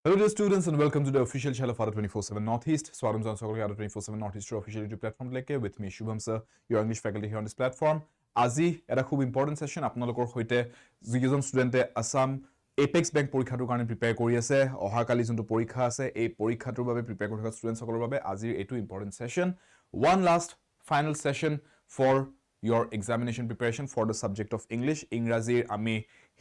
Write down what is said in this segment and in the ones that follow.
Hello dear students and welcome to the official channel of Para 24/7 Northeast. Swadam Jan Sokol Para 24/7 Northeast official YouTube platform leke with me Shubham sir, your English faculty here on this platform. আজি এটা খুব important session আপোনালোকৰ হৈতে যিজন ষ্টুডেন্টে Assam APEX Bank পৰীক্ষাটোৰ কাৰণে prepare কৰি আছে অহাকালি যোনটো পৰীক্ষা আছে এই পৰীক্ষাটোৰ বাবে প্ৰিপেয়াৰ কৰি থকা ষ্টুডেন্ট সকলৰ বাবে আজিৰ এটো important session one last final session for your examination preparation for the subject of English ইংৰাজীৰ আমি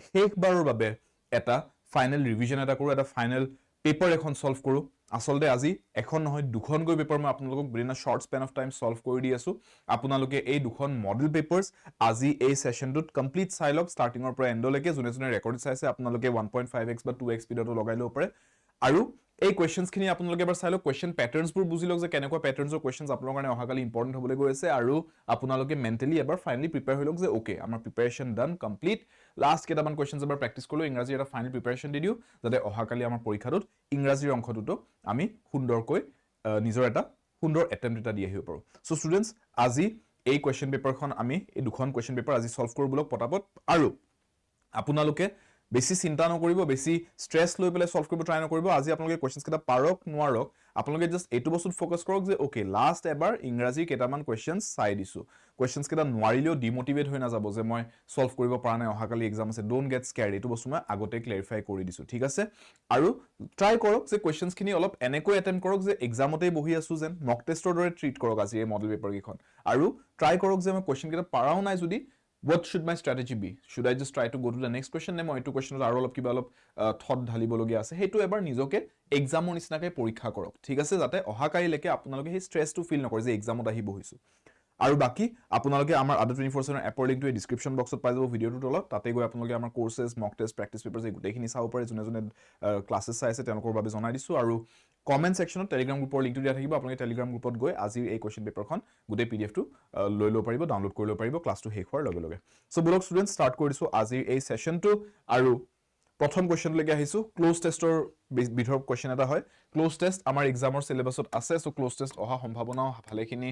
শেষবাৰৰ বাবে এটা ফাইনাল ৰিভিজন এটা কৰো এটা ফাইনাল পেপাৰ এখন সলভ কৰো আসলতে আজি এখন নহয় দুখন গৈ পেপাৰ মই আপোনালোকক বিনা short Spain of time solve কৰি দি আছো আপোনালোকে এই দুখন মডেল পেপাৰস আজি এই সেশনটোত কমপ্লিট চাই লওক ষ্টাৰ্টিংৰ পৰা এন্ডলৈকে জুনে জুনে ৰেকৰ্ড চাইছে আপোনালোকে 1.5x বা 2x স্পীডতো লগাই লব পাৰে আৰু এই কোৱেশ্চনছ খিনি আপোনালোকে এবাৰ চাই লওক কোৱেশ্চন প্যাটাৰ্নছ বোৰ বুজি লওক যে কেনেকুৱা প্যাটাৰ্নছৰ কোৱেশ্চনছ আপোনালোকৰ কাৰণে অহাকালি ইম্পৰ্টেন্ট হ'বলৈ গৈ আছে আৰু আপোনালোকে মেন্টালি এবাৰ ফাইনালি প্ৰিপেয়াৰ হৈ লওক যে ওকে আমাৰ প্ৰিপাৰেচন ডান কমপ্লিট লাষ্ট কেইটামান কোৱেশ্চনছ এবাৰ প্ৰেক্টিস কৰিলো ইংৰাজী এটা ফাইনাল প্ৰিপাৰেচন দি দিও যাতে অহাকালি আমাৰ পৰীক্ষাটোত ইংৰাজীৰ অংশটোতো আমি সুন্দৰকৈ নিজৰ এটা সুন্দৰ এটেম্প্ট এটা দি আহিব পাৰো সো ষ্টুডেন্টস আজি এই কোৱেশ্চন পেপাৰখন আমি এই দুখন কোৱেশ্চন পেপাৰ আজি সলভ কৰিব বলক পটাপট আৰু আপোনালোকে বেছি চিন্তা নকৰিব বেছি স্ট্ৰেস লৈ পেলে সলভ কৰিব ট্ৰাই নকৰিব আজি আপোনালোকে কোৱেশ্চনছ কেটা পাৰক নোৱাৰক আপোনালোকে জাস্ট এটো বস্তুত ফোকাস কৰক যে ওকে লাষ্ট এবাৰ ইংৰাজী কেটামান কোৱেশ্চনছ চাই দিছো কোৱেশ্চনছ কেটা নোৱাৰিলেও ডিমোটিভেট হৈ না যাব যে মই সলভ কৰিব পৰা নাই অহাকালি এক্সাম আছে ডোন্ট গেট স্কেয়াৰ্ড এটো বস্তু মই আগতে ক্লিয়াৰিফাই কৰি দিছো ঠিক আছে আৰু ট্ৰাই কৰক যে কোৱেশ্চনছ খিনি অলপ এনেকৈ এটেম্প কৰক যে এক্সামতে বহি আছো যেন মক টেষ্টৰ দৰে ট্ৰিট কৰক আজি এই মডেল পেপাৰ কিখন আৰু ট্ৰাই কৰক যে মই কোৱেশ্চন কেটা পাৰাও নাই যদি What should my strategy be? Should I just try to go to the next question? Ne moi etu question aro olop kiba olop thought dhalibologi ase. Hetu ebar nijoke exam nisnake porikha korok. Thik ase jate ohakali leke apnaloke he stress to feel nokore je exam ot ahibo hoisu. আৰু বাকি আপোনালোকে আমাৰ আদা 24/7 এপৰ লিংকটো description বক্সত পাই যাব ভিডিওটো তলত তাতে গৈ আপোনালোকে আমাৰ কোৰ্সেস মক টেষ্ট প্ৰেক্টিস পেপাৰস এই গুটেখিনি চাব পাৰে জুনে জুনে ক্লাसेस চাই আছে তেওঁলোকৰ বাবে জনাই দিছো আৰু কমেন্ট সেকশনত টেলিগ্ৰাম গ্ৰুপৰ লিংকটো দিয়া থাকিব আপোনালোকে টেলিগ্ৰাম গ্ৰুপত গৈ আজি এই কোৱেশ্চন পেপাৰখন গুটে পিডিএফ টো লৈ লব পাৰিব ডাউনলোড কৰি লব পাৰিব ক্লাছটো শেষ হোৱাৰ লগে লগে সো বুলক ষ্টুডেন্টস স্টাৰ্ট কৰি দিছো আজি এই সেশনটো আৰু প্ৰথম কোৱেশ্চন লৈকে আহিছো ক্লোজ টেষ্টৰ বিধৰ কোৱেশ্চন এটা হয় ক্লোজ টেষ্ট আমাৰ এক্সামৰ সিলেবাসত আছে সো ক্লোজ টেষ্ট অহা সম্ভাৱনা ভালেখিনি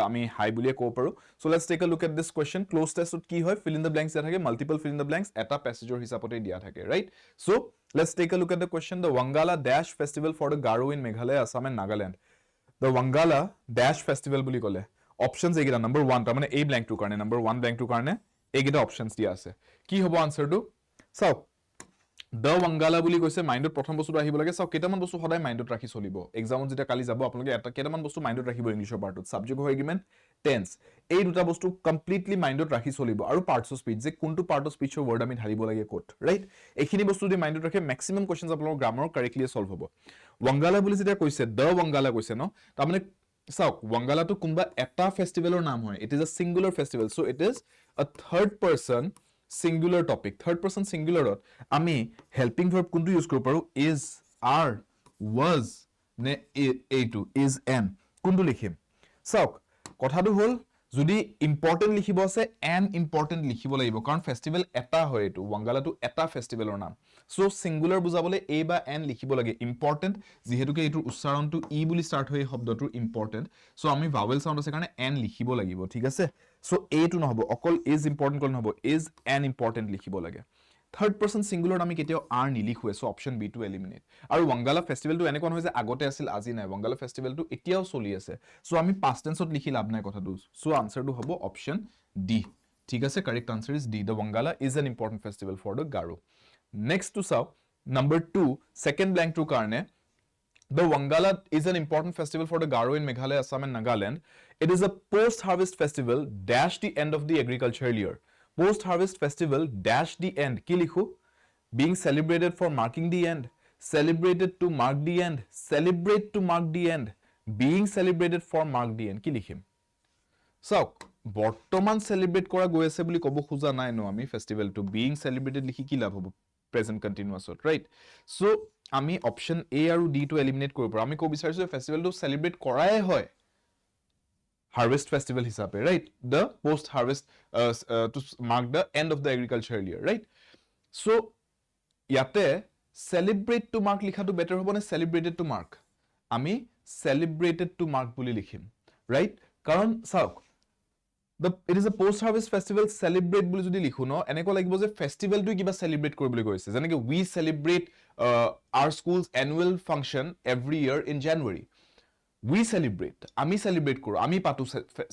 আমি হাই বুলিয়ে কব পাৰো so let's take a look at this question close টেষ্টত কি হয় ফিল ইন দ্য ব্ল্যাঙ্কস দিয়া থাকে multiple fill in the blanks এটা প্যাসেজৰ হিচাপতে দিয়া থাকে right so let's take a look at the question the Wangala Dash festival for the Garo in Meghalaya Assam and Nagaland the Wangala Dash festival buli kole options egita number 1 ta mane a blank to karne number 1 blank to karne egita options dia ase ki hobo answer to so the Wangala buli koise mindot prothom bostu ahibo lage so ketaman bostu hoday mindot rakhi cholibo examot jeta kali jabo apnaloke eta ketaman bostu mindot rakhibo englishor partut subject hoy argument tense এই দুটা বস্তু completely মাইন্ডত ৰাখি চলিব আৰু parts of speech যে কোনটো part of স্পীচৰ word আমি ধাৰিব লাগে কোট ৰাইট এইখিনি বস্তু দি মাইন্ডত ৰাখে ম্যাক্সিমাম কোৱেশ্চনছ আপোনালোকৰ গ্ৰামাৰ কাৰেক্টলি সলভ হ'ব ওয়াংগালা বুলি যেটা কৈছে দ ওয়াংগালা কৈছে ন তাৰ মানে চাওক ওয়াংগালা তো কোনবা এটা ফেষ্টিভেলৰ নাম হয় it is a singular festival so it is a third person singular topic third person সিঙ্গুলাৰত আমি হেল্পিং ভাৰ্ব কোনটো ইউজ কৰিব পাৰো ইজ আৰ ওয়াজ নে এইটো ইজ এন কোনটো লিখিম চাওক কথাটো হল যদি ইম্পৰ্টেন্ট লিখিব আছে এন ইম্পৰ্টেন্ট লিখিব লাগিব কাৰণ ফেষ্টিভেল এটা হয় এটো ওয়াংগালাটো এটা ফেষ্টিভেলৰ নাম সো সিঙ্গুলাৰ বুজাবলে এ বা এন লিখিব লাগে ইম্পৰ্টেন্ট যেহেতুকে এটোৰ উচ্চাৰণটো ই বুলি স্টাৰ্ট হয় শব্দটোৰ ইম্পৰ্টেন্ট সো আমি ভাৱেল সাউন্ড আছে কাৰণে এন লিখিব লাগিব ঠিক আছে সো এটো নহব অকল ইজ ইম্পৰ্টেন্ট কল নহব ইজ এন ইম্পৰ্টেন্ট লিখিব লাগে থাৰ্ড পাৰসন সিঙ্গুলাৰ আমি কেতিয়াও আৰ নিলিখুৱে so option B to eliminate আৰু ওয়াংগালা ফেষ্টিভেলটো এনেকুৱা নহয় যে আগতে আছিল আজি নাই ওয়াংগালা ফেষ্টিভেলটো এতিয়াও চলি আছে সো আমি পাস্ট টেন্সত লিখি লাভ নাই কথাটো সো আনসাৰটো হ'ব অপশন ডি ঠিক আছে correct answer is D the Wangala is an important festival for the Garo next to চাও নাম্বাৰ 2 সেকেন্ড ব্ল্যাঙ্ক টু কাৰণে The Wangala is an important festival for the Garo in Meghalaya, Assam and Nagaland. It is a post-harvest festival dash the end of the agricultural year. Post-harvest festival dash the end. Ki likhu? Being celebrated for marking the end. Celebrated to mark the end. Celebrate to mark the end. Being celebrated for mark the end. Ki likhim? So, বৰ্তমান celebrate কৰা গৈ আছে বুলি কব খুজা নাই ন আমি festival two being celebrated লিখি কি লাভ হ'ব present continuous right so আমি অপশন এ আৰু ডি টু এলিমিনেট কৰিব পাৰো আমি কো বিচাৰিছো ফেষ্টিভেলটো সেলিব্ৰেট কৰায়ে হয় harvest festival হিচাপে right the post harvest to mark the end of the agricultural year right so ইয়াতে celebrate to mark লিখাটো বেটাৰ হ'ব নে celebrated to mark আমি celebrated to mark বুলি লিখিম right কাৰণ চাওক It is a post harvest festival celebrate বুলি যদি লিখো ন এনেকুৱা লাগিব যে ফেষ্টিভেলটো কিবা সেলিব্ৰেট কৰিবলৈ গৈছে যেনেকৈ we celebrate our school's annual function every year in January we celebrate আমি celebrate কৰো আমি পাতো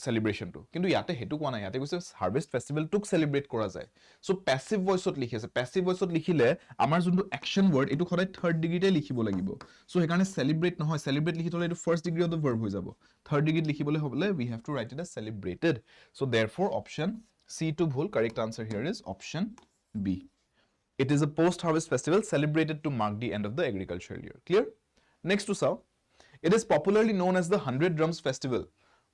celebration টো কিন্তু ইয়াতে হেতু কোৱা নাই ইয়াতে কৈছে harvest festival টোক celebrate কৰা যায় সো passive voice ত লিখি আছে passive voice ত লিখিলে আমাৰ যোনটো action word এটো খদাই third degree তে লিখিব লাগিব সো হেকাৰণে celebrate নহয় celebrate লিখি থলে এটো first degree of the verb হৈ যাব third degree লিখিবলৈ হ'লে we have to write it as celebrated so therefore option C to ভুল correct answer here is option B it is a post harvest festival celebrated to mark the end of the agricultural year clear next to saw It is popularly known as the 100 Drums Festival.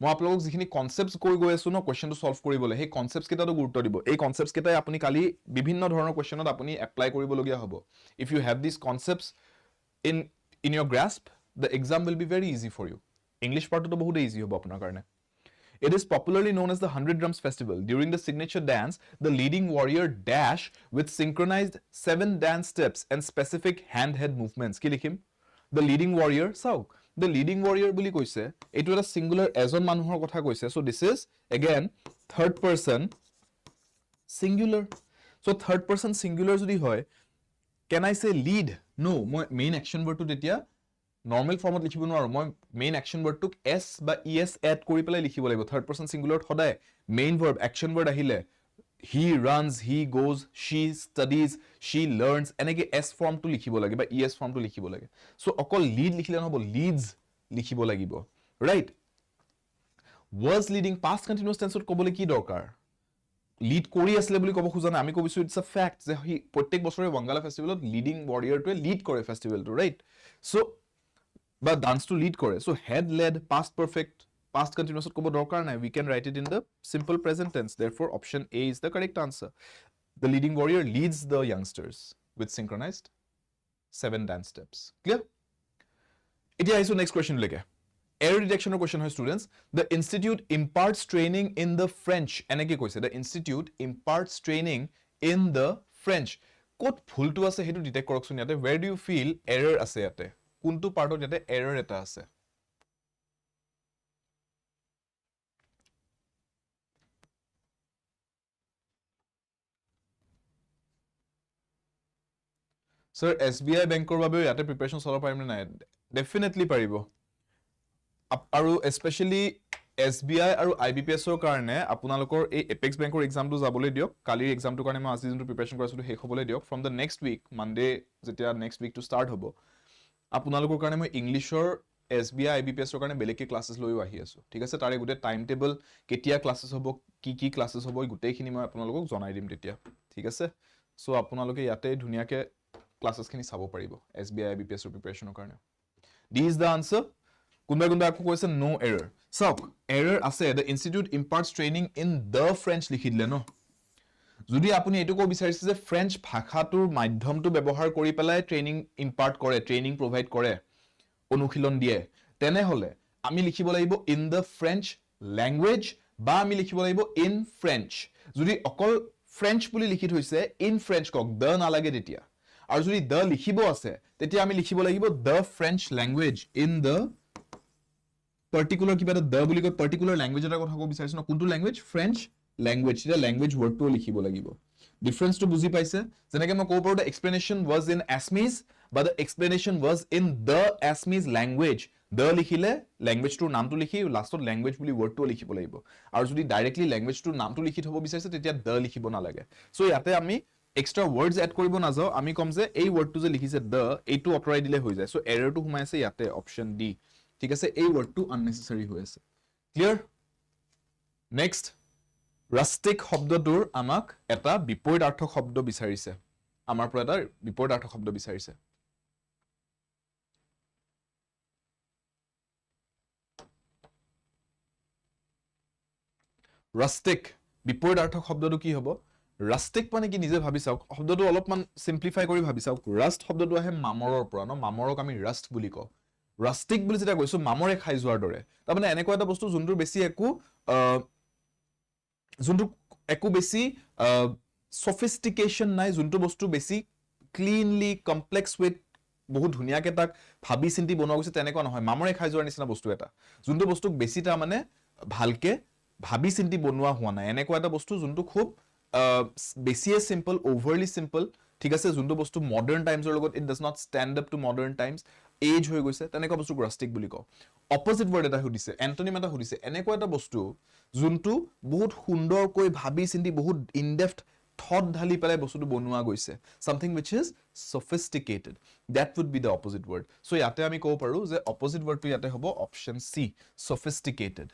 মই আপোনালোকক যিখিনি concepts কৈ গৈ আছো ন কোৱেশ্চনটো solve কৰিবলৈ হে concepts কেটাটো গুৰুত্ব দিব এই কনসেপ্টস কেটাই আপুনি কালি বিভিন্ন ধৰণৰ কোৱেশ্চনত আপুনি এপ্লাই কৰিবলগীয়া হ'ব if you have these concepts in your grasp the exam will be very easy for you english partটো বহুত easy হ'ব আপোনাৰ কাৰণে It is popularly known as the 100 Drums Festival. During the signature dance, the leading warrior dash with synchronized 7 dance steps and specific hand-head movements. কি লিখিম The leading warrior চাওক The leading warrior বুলি কৈছে এটো এটা সিঙ্গুলার এজন মানুহৰ কথা কৈছে so this is again third person singular so third person singular যদি হয় can I say lead no মই main action word টো তেতিয়া normal formত লিখিব নোৱাৰো মই main action word টোক s বা es add কৰি পেলাই লিখিব লাগিব third person singular সদায় main verb action word আহিলে he runs he goes she studies she learns এনেকে s form টো লিখিব লাগে বা es form টো লিখিব লাগে সো অকল lead লিখিলে নহব leads লিখিব লাগিব right was leading past continuous tense ত কবলে কি দৰকাৰ lead কৰি আসলে বুলি কব খুজা না আমি কবিছো it's a fact যে হি প্ৰত্যেক বছৰে Wangala festivalত leading warrior টো lead কৰে festival টো right so বা dance to lead কৰে so had led past perfect past continuous ত কব দৰকাৰ নাই we can write it in the simple present tense therefore option A is the correct answer the leading warrior leads the youngsters with synchronized 7 dance steps clear Itia aisu next question leke error detection question hoy students the institute imparts training in the French eneke koise the institute imparts training in the French kot bhul tu ase hetu detect koroksun yate where do you feel error ase yate kuntu part of yate error eta ase Sir, SBI Bank babe yate preparation solo parim na definitely paribo. Aru especially SBI aru IBPS or karne apunalokor ei APEX Bank exam to jabole diok kali exam to karne ma আজি juntu preparation korasilu he hobole diok from the next week Monday jetia next week to start hobo apunalokor karne moi English or SBI IBPS or karne beleke classes loyo ahi asu thik ase tare gute timetable ketia classes hobo ki classes hobo gutei khini moi apunalokok jonai dim tetia thik ase so apunaloke yate dhuniya ke classes khini sabo paribo SBI IBPS preparation karne D is the answer kunba akko koise no error so error ase the institute imparts training in the French likhidle no যদি আপুনি এটো কো বিচাৰিছে যে French ভাষাটোৰ মাধ্যমটো ব্যৱহাৰ কৰি পেলাই ট্ৰেইনিং ইম্পাৰ্ট কৰে ট্ৰেইনিং প্ৰভাইড কৰে অনুশীলন দিয়ে তেনে হলে আমি লিখিব লাগিব ইন দা ফ্ৰেঞ্চ ল্যাঙ্গুৱেজ বা আমি লিখিব লাগিব ইন ফ্ৰেঞ্চ যদি অকল ফ্ৰেঞ্চ বুলি লিখি থৈছে ইন ফ্ৰেঞ্চ কক দ নালাগে তেতিয়া আৰু যদি দ লিখিব আছে তেতিয়া আমি লিখিব লাগিব the French language in the particular কিবা এটা the বুলি কয় particular language এটা কথা কব বিচাৰিছো না কোনটো language French language এটা language word টো লিখিব লাগিব difference টো বুজি পাইছে যেনেকৈ মই কব পাৰো the explanation was in Assamese but the explanation was in the Assamese language the লিখিলে language টোৰ নামটো লিখি লাষ্টত language বুলি word টো লিখিব লাগিব আৰু যদি ডাইৰেক্টলি language টোৰ নামটো লিখি থব বিচাৰিছে তেতিয়া the লিখিব নালাগে সো ইয়াতে আমি extra words add koribo na jao ami kom je ei word tu je likhise the eitu operai dile hoi jay so error tu humai ase yate option D thik ase ei word tu unnecessary hoi ase clear next rustic shobdo tur amak eta biporit arthok shobdo bicharise amar pora eta biporit arthok shobdo bicharise rustic biporit arthok shobdo tu ki hobo Rustic মানে কি নিজে ভাবি চাওক শব্দটো অলপমান simplify কৰি ভাবি চাওক rust শব্দটো আহে মামৰৰ পৰা ন মামৰক আমি rust বুলি কওঁ rustic বুলি যেটা কৈছো মামৰে খাই যোৱাৰ দৰে তাৰ মানে এনেকুৱা এটা বস্তু যোনটো একো বেছি sophistication নাই যোনটো বস্তু বেছি cleanly complex with বহুত ধুনিয়াকে তাক ভাবি চিন্তি বনোৱা গৈছে তেনেকুৱা নহয় মামৰে খাই যোৱাৰ নিচিনা বস্তু এটা যোনটো বস্তু বেছিটা মানে ভালকে ভাবি চিন্তি বনোৱা হোৱা নাই এনেকুৱা এটা বস্তু যোনটো খুব বেছিয়ে সিম্পল ওভাৰলি সিম্পল ঠিক আছে যোনটো বস্তু মডাৰ্ন টাইমছৰ লগত it does not stand up to modern times as হৈ গৈছে তেনেকুৱা বস্তু ৰাষ্টিক বুলি কওঁ অপজিট ৱৰ্ড এটা সুধিছে এন্টনিম এটা সুধিছে এনেকুৱা এটা বস্তু যোনটো বহুত সুন্দৰকৈ ভাবি চিন্তি বহুত ইন ডেপথ থট ঢালি পেলাই বস্তুটো বনোৱা গৈছে something which is sophisticated that would be the opposite word so ইয়াতে আমি ক'ব পাৰো যে opposite word টো ইয়াতে হ'ব অপচন সি sophisticated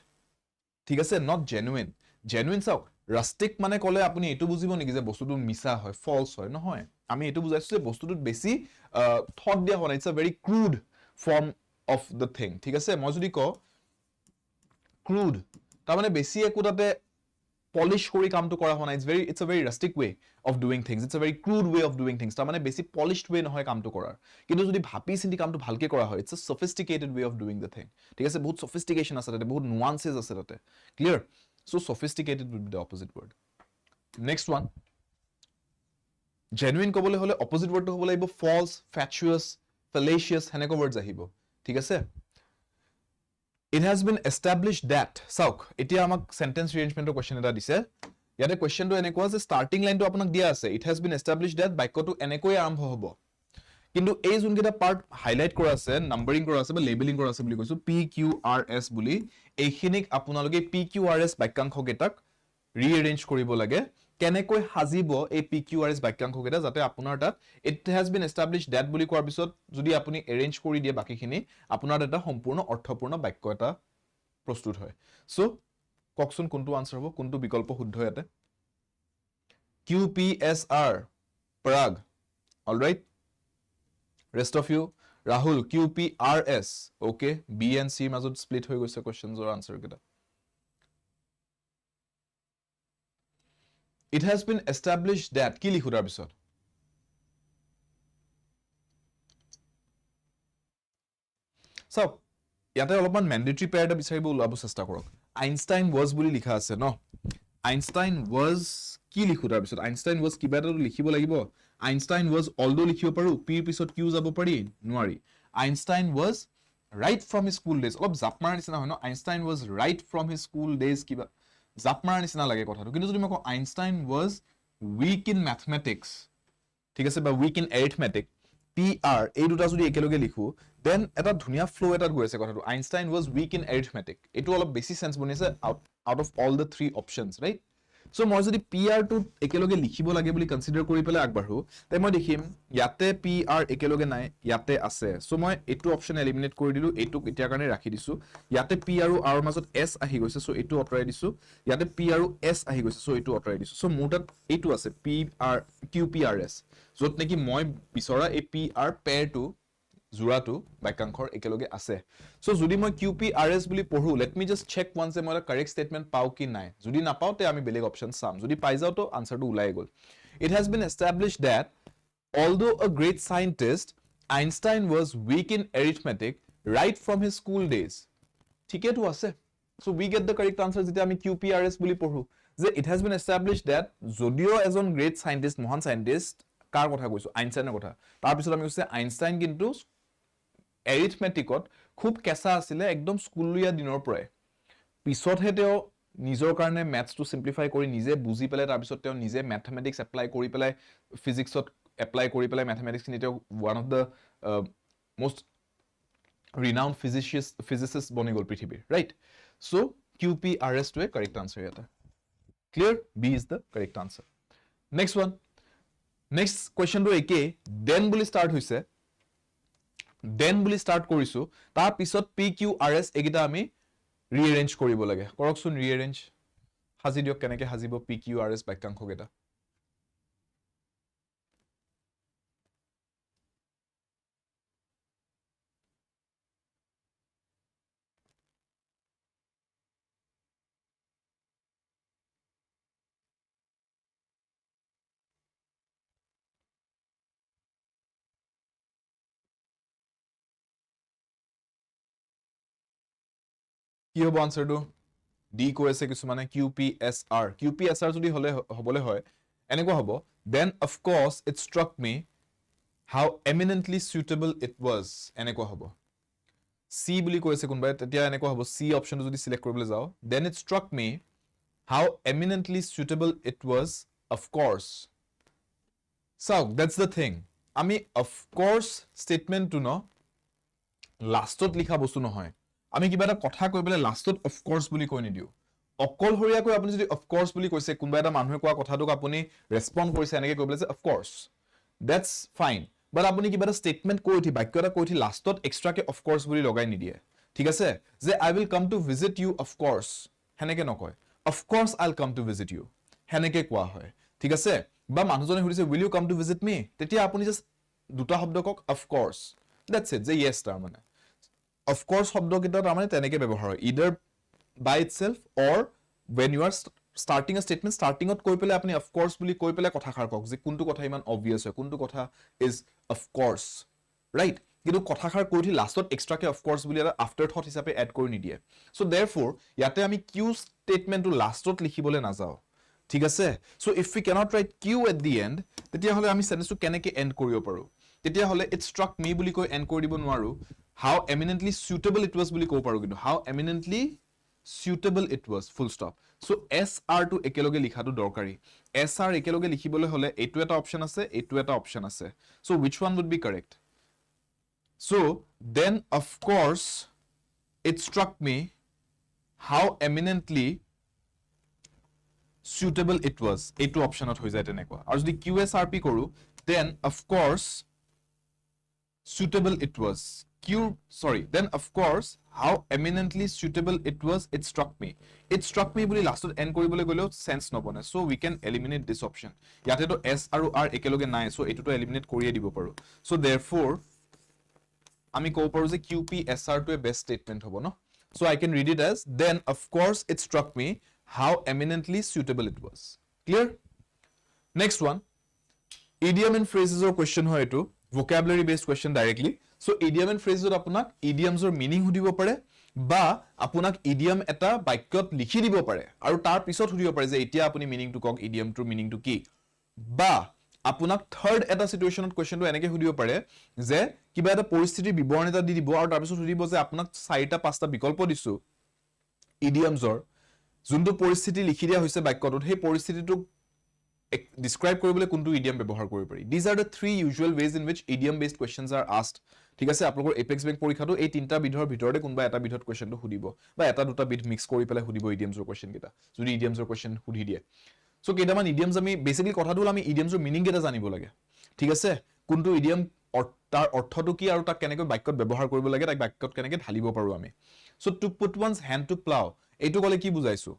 ঠিক আছে not genuine genuine চাওক rustic মানে ক'লে আপুনি এটো বুজিব নেকি যে বস্তুটো মিছা হয় false হয় নহয় আমি এটো বুজাইছো যে বস্তুটোত বেছি থট দিয়া হোৱা নাই it's a very crude form of the thing ঠিক আছে মই যদি কওঁ crude তাৰ মানে বেছি একো তাতে polish কৰি কামটো কৰা হোৱা নাই it's a very rustic way of doing things it's a very crude way of doing things তাৰ মানে বেছি polished way নহয় কামটো কৰাৰ কিন্তু যদি ভাবি চিন্তি কামটো ভালকে কৰা হয় it's a sophisticated way of doing the thing ঠিক আছে বহুত sophistication আছে তাতে বহুত nuances আছে তাতে clear so sophisticated would be the opposite word next one genuine ক'বলৈ হলে opposite word টো হ'ব লাগিব false fatuous fallacious হেনেকুৱা words আহিব ঠিক আছে It has been established that sauk etia amak sentence rearrangement question eta dise yate question to enekwa je starting line to apunak dia ase it has been established that বাক্য to enekoi arambho hobo kintu ei jun geta part highlight kora ase numbering kora ase ba labeling kora ase buli koisu p q r s buli eihinik apunaloge p q r s বাক্যাংশ getak rearrange koribo lage কেনেকৈ হাজিব এই PQRS বাক্যাংশ কেটা যাতে আপোনাৰ তাত it has been established that বুলি কোৱাৰ পিছত যদি আপুনি arrange কৰি দিয়ে বাকিখিনি আপোনাৰ এটা সম্পূৰ্ণ অৰ্থপূৰ্ণ বাক্য এটা প্ৰস্তুত হয় সো ককচোন কোনটো আনসাৰ হ'ব কোনটো বিকল্প শুদ্ধ ইয়াতে QPSR Parag all right rest of you Rahul QPRS okay B and C মাজত split হৈ গৈছে questions or answer কেটা It has been established that কি লিখো তাৰ পিছত সো ইয়াতে অলপমান ম্যান্ডেটৰি পেয়াৰ এটা বিচাৰিব ওলাব চেষ্টা কৰক আইনষ্টাইন was বুলি লিখা আছে ন আইনষ্টাইন was কি লিখো তাৰ পিছত আইনষ্টাইন was কিবা এটা লিখিব লাগিব আইনষ্টাইন was although লিখিব পাৰো p পিছত q যাব পাৰি নোৱাৰি Einstein was right from his school days অলপ জাপ মাৰা নিচিনা হয় ন Einstein was right from his school days কিবা জাপ মাৰা নিচিনা লাগে কথাটো কিন্তু যদি মই কওঁ Einstein was weak in mathematics ঠিক আছে বা weak in arithmetic PR এই দুটা যদি একেলগে লিখো দেন এটা ধুনিয়া ফ্লো এটা গৈ আছে কথাটো Einstein was weak in arithmetic এটো অলপ বেছি sense বনিছে out of all the three options right so মই যদি PR টো একেলগে লিখিব লাগে বুলি কনসিডাৰ কৰি পেলাই আগবাঢ়ো তে মই দেখিম ইয়াতে PR একেলগে নাই ইয়াতে আছে so মই এটো অপচন এলিমিনেট কৰি দিলো এটো এতিয়া কাৰণে ৰাখি দিছো ইয়াতে P আৰু R মাজত S আহি গৈছে so এটো অতৰাই দিছো ইয়াতে P আৰু S আহি গৈছে so এটো অতৰাই দিছো so মোৰ তাত এটো আছে PR QPRS যত নেকি মই বিচৰা এই PR পেয়াৰ টো জুৰাটো বাক্যাংশৰ একেলগে আছে সো যদি মই QPRS বুলি পঢ়ো let me just check once এ মই কারেক্ট স্টেটমেন্ট পাও কি নাই যদি না পাওতে আমি বেলেগ অপশন চাম যদি পাই যাও তো আনসারটো উলাই গল it has been established that although a great scientist Einstein was weak in arithmetic right from his school days ঠিকই তো আছে so we get the correct answer যেটা আমি QPRS বুলি পঢ়ো যে it has been established that যদিও এজন great scientist মহান scientist কাৰ কথা কৈছো আইনষ্টাইনৰ কথা তাৰ পিছত আমি কৈছে আইনষ্টাইন কিন্তু এৰিথমেটিকত খুব কেঁচা আছিল একদম স্কুলীয়া দিনৰ পৰাই পিছতহে তেওঁ নিজৰ কাৰণে ম্যাথছটো সিম্পলিফাই কৰি নিজে বুজি পেলাই তাৰ পিছত তেওঁ নিজে ম্যাথমেটিক্স এপ্লাই কৰি পেলাই ফিজিক্সত এপ্লাই কৰি পেলাই ম্যাথমেটিক্স খিনি তেওঁ one of the most renowned physicist বনি গল পৃথিৱীৰ ৰাইট সো QPRS টো কারেক্ট আনসার এটা clear B is the correct answer next one next question to একে then বুলি স্টার্ট হৈছে then বুলি স্টার্ট কৰিছো তাৰ পিছত PQRS এগিটা আমি ৰিএৰেঞ্জ কৰিব লাগে কৰকচোন ৰিএৰেঞ্জ হাজি দিয়ক কেনেকে হাজিব PQRS বাক্যাংশ গেটা কি হ'ব আনসারটো ডি কৈ আছে কিছু মানে QPSR যদি হবলে হয় এনেকুৱা হ'ব then of course it struck me how eminently suitable it was এনেকুৱা হ'ব C বুলি কৈ আছে কোনবাই তেতিয়া এনেকুৱা হ'ব C অপচনটো যদি সিলেক্ট কৰিবলৈ যাও then it struck me How eminently suitable it was, of course. So that's the thing. আমি of course statement to no লাষ্টত লিখা বস্তু নহয় আমি কিবা এটা কথা কৈ পেলাই লাষ্টত of course বুলি কৈ নিদিও অকলহৰীয়াকৈ আপুনি যদি of course বুলি কৈছে কোনোবা এটা মানুহে কোৱা কথাটোক আপুনি ৰেসপন্ড কৰিছে এনেকৈ কৈ পেলাই যে of course that's fine but আপুনি কিবা এটা statement কৈ উঠি বাক্য এটা কৈ উঠি লাষ্টত এক্সট্ৰাকে of course বুলি লগাই নিদিয়ে ঠিক আছে যে I will come to visit you of course হেনেকে নকয় of course I'll come to visit you হেনেকে কোৱা হয় ঠিক আছে বা মানুহজনে সুধিছে will you come to visit me তেতিয়া আপুনি জাস্ট দুটা শব্দ কক of course that's it যে yes তাৰ মানে of course শব্দ কিটা তাৰ মানে তেনেকে ব্যৱহাৰ হয় either by itself or when you are starting a statement starting ত কৈ পেলাই আপুনি of course বুলি কৈ পেলাই কথাখাৰ কক যে কোনটো কথা ইমান obvious হয় কোনটো কথা is of course right কিন্তু কথাখাৰ কৈ উঠি লাষ্টত এক্সট্ৰাকে of course বুলি এটা after thought হিচাপে এড কৰি নিদিয়ে so therefore ইয়াতে আমি q statementটো লাষ্টত লিখিবলৈ নাযাও ঠিক আছে so if we cannot write q at the end তেতিয়া হলে আমি সেন্টেন্সটো কেনেকৈ এন্ড কৰিব পাৰো তেতিয়া হলে it struck me বুলি কৈ এন্ড কৰি দিব নোৱাৰো how eminently suitable it was বুলি কৈ পাৰো কিন্তু how eminently suitable it was full stop so sr to একেলগে লিখাটো দৰকাৰী sr একেলগে লিখিবলৈ হলে এটো এটা অপচন আছে এটো এটা অপচন আছে so which one would be correct so then of course it struck me how eminently suitable it was এটো অপচনত হৈ যায় তেনেকুৱা আৰু যদি qsrp কৰো then of course suitable it was then of course how eminently suitable it struck me বুলি লাষ্টত and কৰিবলৈ গলেও sense নবনে so we can eliminate this option ইয়াতে তো s আৰু r একেলগে নাই so এটোটো এলিমিনেট কৰিয়ে দিব পাৰো so therefore আমি কও পাৰো যে qpsr to a best statement হ'ব ন so I can read it as then of course it struck me how eminently suitable it was clear next one idiom and phrases or question হয় এটো vocabulary based question directly so idiom and phrases আপোনাক idioms or meaning সুধিব পাৰে বা আপোনাক idiom এটা বাক্যত লিখি দিব পাৰে আৰু তাৰ পিছত সুধিব পাৰে যে এতিয়া আপুনি meaning টো কক idiom টোৰ meaning টো কি বা আপোনাক থাৰ্ড এটা সিচুৱেশনত কোৱেশ্চনটো এনেকৈ সুধিব পাৰে যে কিবা এটা পৰিস্থিতিৰ বিৱৰণ এটা দি দিব আৰু তাৰ পিছত সুধিব যে আপোনাক চাৰিটা পাঁচটা বিকল্প দিছো idiomsৰ যোনটো পৰিস্থিতি লিখি দিয়া হৈছে বাক্যটোত সেই পৰিস্থিতিটো describe কৰিবলৈ কোনটো idiom ব্যৱহাৰ কৰিব পাৰি these are the three usual ways in which idiom based questions are asked ঠিক আছে আপোনালোকৰ APEX Bank পৰীক্ষাটো এই তিনটা বিধৰ ভিতৰতে কোনবা এটা বিধত কোৱেশ্চনটো সুধিব বা এটা দুটা বিধ মিক্স কৰি পেলাই সুধিব idiomsৰ কোৱেশ্চন কিটা যদি idiomsৰ কোৱেশ্চন সুধি দিয়ে so কেইটামান idioms আমি বেসিক্যালি কথাটো আমি idiomsৰ মিনিং কেটা জানিব লাগে ঠিক আছে কোনটো idiom তাৰ অৰ্থটো কি আৰু তাক কেনেকৈ বাক্যত ব্যৱহাৰ কৰিব লাগে তাক বাক্যত কেনেকৈ ঢালিব পাৰো আমি so to put one's hand to plow এইটো কলে কি বুজাইছো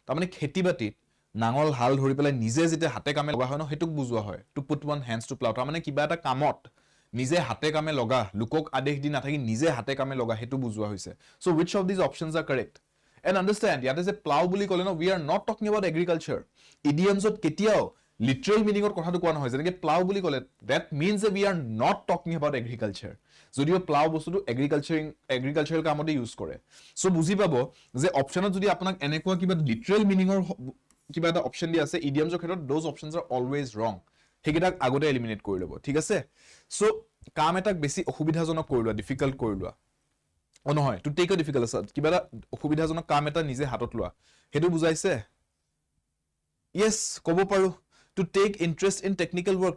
তাৰ মানে খেতিবাতিত নাঙল হাল ধৰি পেলাই নিজে যেতে হাতে কামে লগা হয় ন হেতুক বুজোৱা হয় to put one hands to plow তাৰ মানে কিবা এটা কামত নিজে হাতে কামে লগা লোকক আদেশ দি নাথাকি নিজে হাতে কামে লগা হেতু বুজোৱা হৈছে so which of these options are correct and understand ইয়াতে যে plow বুলি কলে ন we are not talking about agriculture idioms ত কেতিয়াও literal meaning ৰ কথাটো কোৱা নহয় যেনেকৈ plow বুলি কলে that means that we are not talking about agriculture যদিও plow বস্তুটো agricultural কামতে ইউজ কৰে so বুজি পাব যে অপচনত যদি আপোনাক এনেকুৱা কিবা literal meaning ৰ কিবা এটা অপচন দি আছে idioms ৰ ক্ষেত্ৰত those options are always wrong হেকিটাক আগতে এলিমিনেট কৰি লব ঠিক আছে সো কাম এটাক বেছি অসুবিধাজনক কৰি লোৱা ডিফিকাল্ট কৰি লোৱা ও নহয় টু টেক আ ডিফিকাল্ট আছে কিবা এটা অসুবিধাজনক কাম এটা নিজে হাতত লোৱা হেতু বুজাইছে yes কব পাৰো to take interest in technical work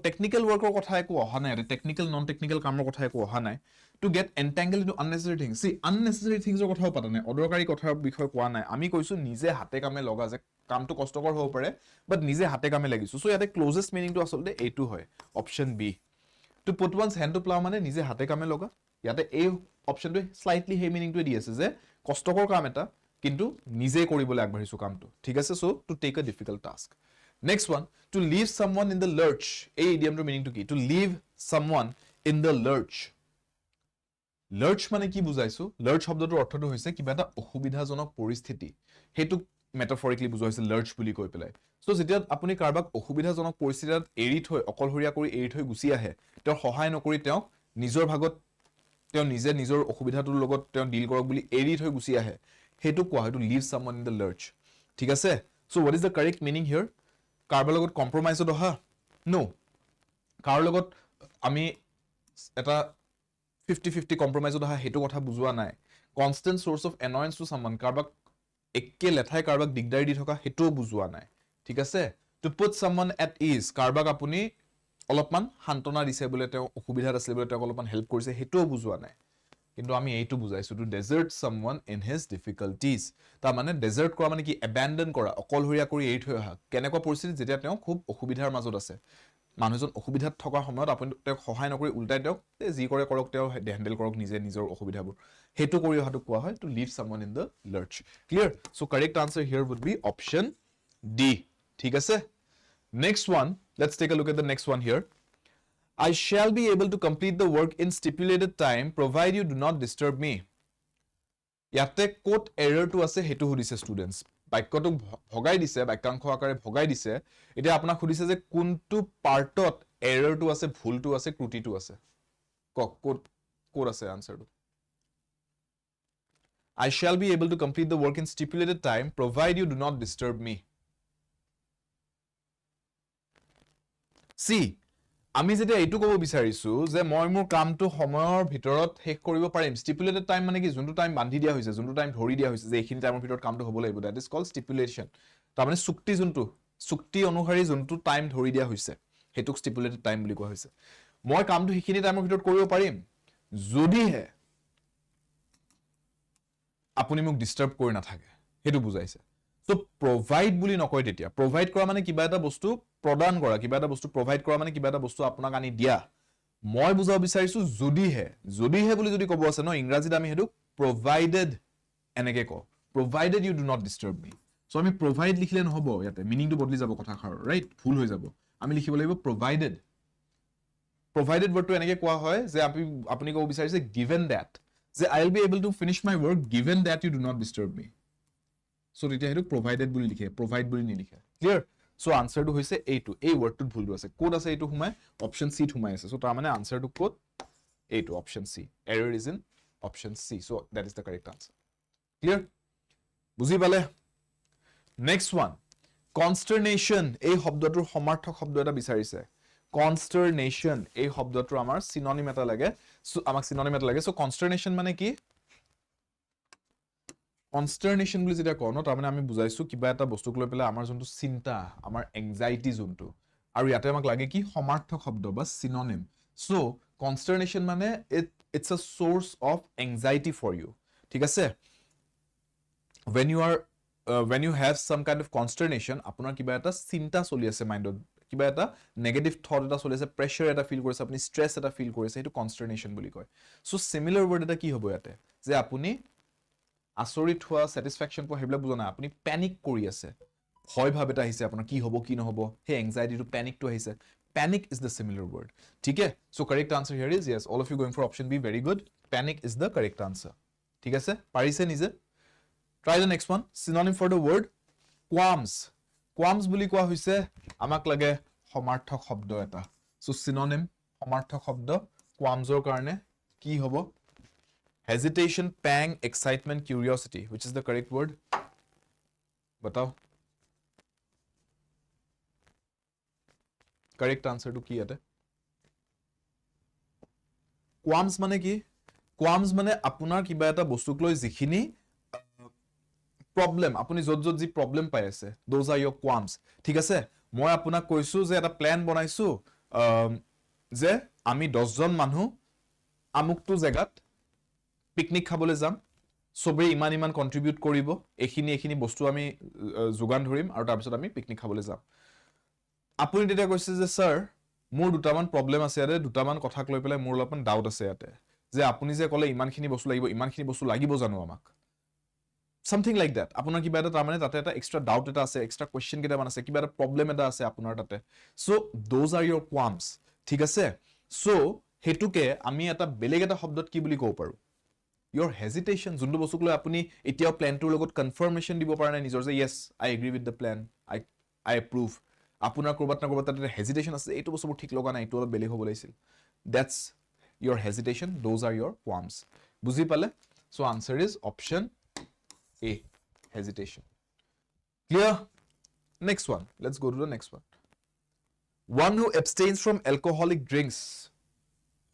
ৰ কথা একো অহা নাই technical non technical কামৰ কথা একো অহা নাই to get entangled into unnecessary things see unnecessary things ৰ কথাও পাতা নাই অদৰকাৰী কথাৰ বিষয় কোৱা নাই আমি কৈছো নিজে হাতে কামে লগা যে কামটো কষ্টকৰ হ'ব পাৰে বাট নিজে হাতে কামে লাগিছো সো ইয়াতে ক্লোজেষ্ট মিনিং টো আসলে এইটো হয় option B to put one's hand to plow মানে নিজে হাতে কামে লগা ইয়াতে এই অপচনটো স্লাইটলি হে মিনিংটো দি আছে যে কষ্টকৰ কাম এটা কিন্তু নিজে কৰিবলৈ আগবাঢ়িছো কামটো ঠিক আছে so to take a difficult task next one to leave someone in the lurch এই idiom ৰ মিনিং টো কি to leave someone in the lurch lurch মানে কি বুজাইছো lurch শব্দটোৰ অৰ্থটো হৈছে কিবা এটা অসুবিধাজনক পৰিস্থিতি হেতু metaphorically বুজোৱা হৈছে lurch বুলি কৈ পেলাই সো যেতিয়া আপুনি কাৰবাক অসুবিধাজনক পৰিস্থিতিত এৰি থৈ অকলহৰীয়া কৰি এৰি থৈ গুচি আহে তেওঁ সহায় নকৰি তেওঁ নিজৰ ভাগত তেওঁ নিজে নিজৰ অসুবিধাটোৰ লগত তেওঁ ডিল কৰক বুলি এৰি থৈ গুচি আহে হেতু কোৱা হয় to leave someone in the lurch ঠিক আছে so what is the correct meaning here কাৰবাৰ লগত কম্প্ৰমাইজত অহা নো কাৰ লগত আমি এটা 50-50 কম্প্ৰমাইজত অহা হেতু কথা বুজোৱা নাই constant source of annoyance to someone কাৰবাক একে লেঠাই কাৰবাক দিগদাৰি দি থকা হেটো বুজোৱা নাই ঠিক আছে to put someone at ease কাৰবাক আপুনি অলপমান হান্তনা দিছে বলে তেওঁ অসুবিধাত আছিল বলে তেওঁ অলপমান হেল্প কৰিছে হেটো বুজোৱা নাই কিন্তু আমি এইটো বুজাইছো to desert someone in his difficulties তা মানে ডেজাৰ্ট কৰা মানে কি abandon কৰা অকলহৰীয়া কৰি এৰি থৈ অহা কেনেকুৱা পৰিস্থিতি যেতিয়া তেওঁ খুব অসুবিধাৰ মাজত আছে মানুহজন অসুবিধাত থকা সময়ত আপুনি তেওঁক সহায় নকৰি উল্টাই তেওঁক যি কৰে কৰক তেওঁ হ্যান্ডেল কৰক নিজে নিজৰ অসুবিধাবোৰ হেতু কৰি অহাটো কোৱা হয় to leave someone in the lurch clear so correct answer here would be option D ঠিক আছে next one let's take a look at the next one here I shall be able to complete the work in stipulated time provide you do not disturb me ইয়াতে coat error two আছে হেতু হুদিছে students বাক্যটো ভগাই দিছে বাক্যাংশ আকাৰে ভগাই দিছে এতিয়া আপোনাক খুদিছে যে কোনটো পাৰ্টত এৰৰটো আছে ভুলটো আছে ত্ৰুটিটো আছে কোট আছে আনসাৰটো I shall be able to complete the work in stipulated time provide you do not disturb me See আমি যেটা এইটো কব বিচাৰিছো যে মই মোৰ কামটো সময়ৰ ভিতৰত শেষ কৰিব পাৰিম stipulated time মানে কি যোনটো টাইম বান্ধি দিয়া হৈছে যোনটো টাইম ধৰি দিয়া হৈছে যে এইখিনি টাইমৰ ভিতৰত কামটো হ'ব লাগিব that is called stipulation তাৰ মানে চুক্তি অনুসৰি যোনটো টাইম ধৰি দিয়া হৈছে হেতুক stipulated time বুলি কোৱা হৈছে মই কামটো সেইখিনি টাইমৰ ভিতৰত কৰিব পাৰিম যদিহে আপুনি মোক ডিস্টাৰ্ব কৰি নাথাকে হেতু বুজাইছে So provide বুলি নকয় তেতিয়া provide কৰা মানে কিবা এটা বস্তু প্ৰদান কৰা কিবা এটা বস্তু provide কৰা মানে কিবা এটা বস্তু আপোনাক আনি দিয়া মই বুজাব বিচাৰিছো যদিহে বুলি যদি ক'ব আছে ন ইংৰাজীত আমি হেতু provided এনেকে ক provided you do not disturb me so আমি provide লিখিলে নহব ইয়াতে মিনিংটো বদলি যাব কথাষাৰ ৰাইট ভুল হৈ যাব আমি লিখিব লাগিব provided wordটো এনেকে কোৱা হয় যে আপুনি ক'ব বিচাৰিছে given that যে I will be able to finish my work given that you do not disturb me So তেতিয়া হেতু provided বুলি লিখে provide বুলি নিলিখে clear so answer টো হৈছে এইটো এই wordটোত ভুলটো আছে কোড আছে এইটো হুমাই option C হুমাই আছে so তাৰ মানে answer টো কোড এইটো option C error is in option C so that is the correct answer clear বুজি পালে next one consternation এই শব্দটোৰ সমাৰ্থক শব্দ এটা বিচাৰিছে consternation এই শব্দটোৰ আমাৰ synonym এটা লাগে so আমাক synonym এটা লাগে so consternation মানে কি Consternation বুলি যেটা কোন তাৰ মানে আমি বুজাইছো কিবা এটা বস্তুক লৈ পেলাই আমাৰ যোনটো চিন্তা আমাৰ এংজাইটি যোনটো আৰু ইয়াতে আমাক লাগে কি সমাৰ্থক শব্দ বা synonym so consternation মানে it's a source of anxiety for you ঠিক আছে when you have some kind of consternation আপোনাৰ কিবা এটা চিন্তা চলি আছে মাইন্ডত কিবা এটা নেগেটিভ থট এটা চলি আছে প্ৰেছাৰ এটা ফিল কৰিছে আপুনি ষ্ট্ৰেছ এটা ফিল কৰিছে সেইটো consternation বুলি কয় so similar word এটা কি হ'ব ইয়াতে যে আপুনি আসৰিত হোৱা স্যাটিসফ্যাকশন পো হেবলা বুজনা আপুনি প্যানিক কৰি আছে ভয় ভাব এটা আহিছে আপোনাৰ কি হ'ব কি নহব হে এংজাইটি টু প্যানিক টু আহিছে panic is the similar word ঠিক আছে so correct answer here is yes all of you going for option B very good panic is the correct answer ঠিক আছে পাৰিছে নিজে try the next one synonym for the word qualms বুলি কোৱা হৈছে আমাক লাগে সমাৰ্থক শব্দ এটা so synonym সমাৰ্থক শব্দ qualms ৰ কাৰণে কি হ'ব Hesitation, pang, excitement, curiosity. Which is the correct word? Batao. Correct answer to ki ate? Qualms mane ki? Qualms mane apunar kiba eta bostuk loi jikhini problem. Apuni jot ji problem pai ase. Those are your qualms. Thik ase? Moi apunak koisu je eta plan banaisu je ami 10 jon manhu amuktu jagat picnic খাবলৈ যাম সবে ইমান contribute কৰিব এখিনি বস্তু আমি যোগান ধৰিম আৰু তাৰ পিছত আমি পিকনিক খাবলৈ যাম আপুনি তেতিয়া কৈছে যে স্যাৰ মোৰ দুটামান প্ৰবলেম আছে ইয়াতে দুটামান কথাক লৈ পেলাই মোৰ অলপমান ডাউট আছে ইয়াতে যে আপুনি যে ক'লে ইমানখিনি বস্তু লাগিব জানো আমাক something like that আপোনাৰ কিবা এটা তাৰ মানে তাতে এটা এক্সট্ৰা ডাউট এটা আছে এক্সট্ৰা কোৱেশ্চন কেইটামান আছে কিবা এটা প্ৰবলেম এটা আছে আপোনাৰ তাতে so those are your qualms ঠিক আছে সো হেতুকে আমি এটা বেলেগ এটা শব্দত কি বুলি ক'ব পাৰো your hesitation যোনটো বস্তুক লৈ আপুনি এতিয়াও প্ল্যানটোৰ লগত কনফাৰ্মেশন দিব পৰা নাই নিজৰ যে yes I agree with the plan I approve আপোনাৰ কৰবাত না কৰবাত তাতে হেজিটেশন আছে এইটো বস্তু ঠিক লগা নাই এইটো অলপ বেলেগ হ'ব লাগিছিল that's your hesitation those are your qualms বুজি পালে so answer is option A hesitation clear next one let's go to the next one who abstains from alcoholic drinks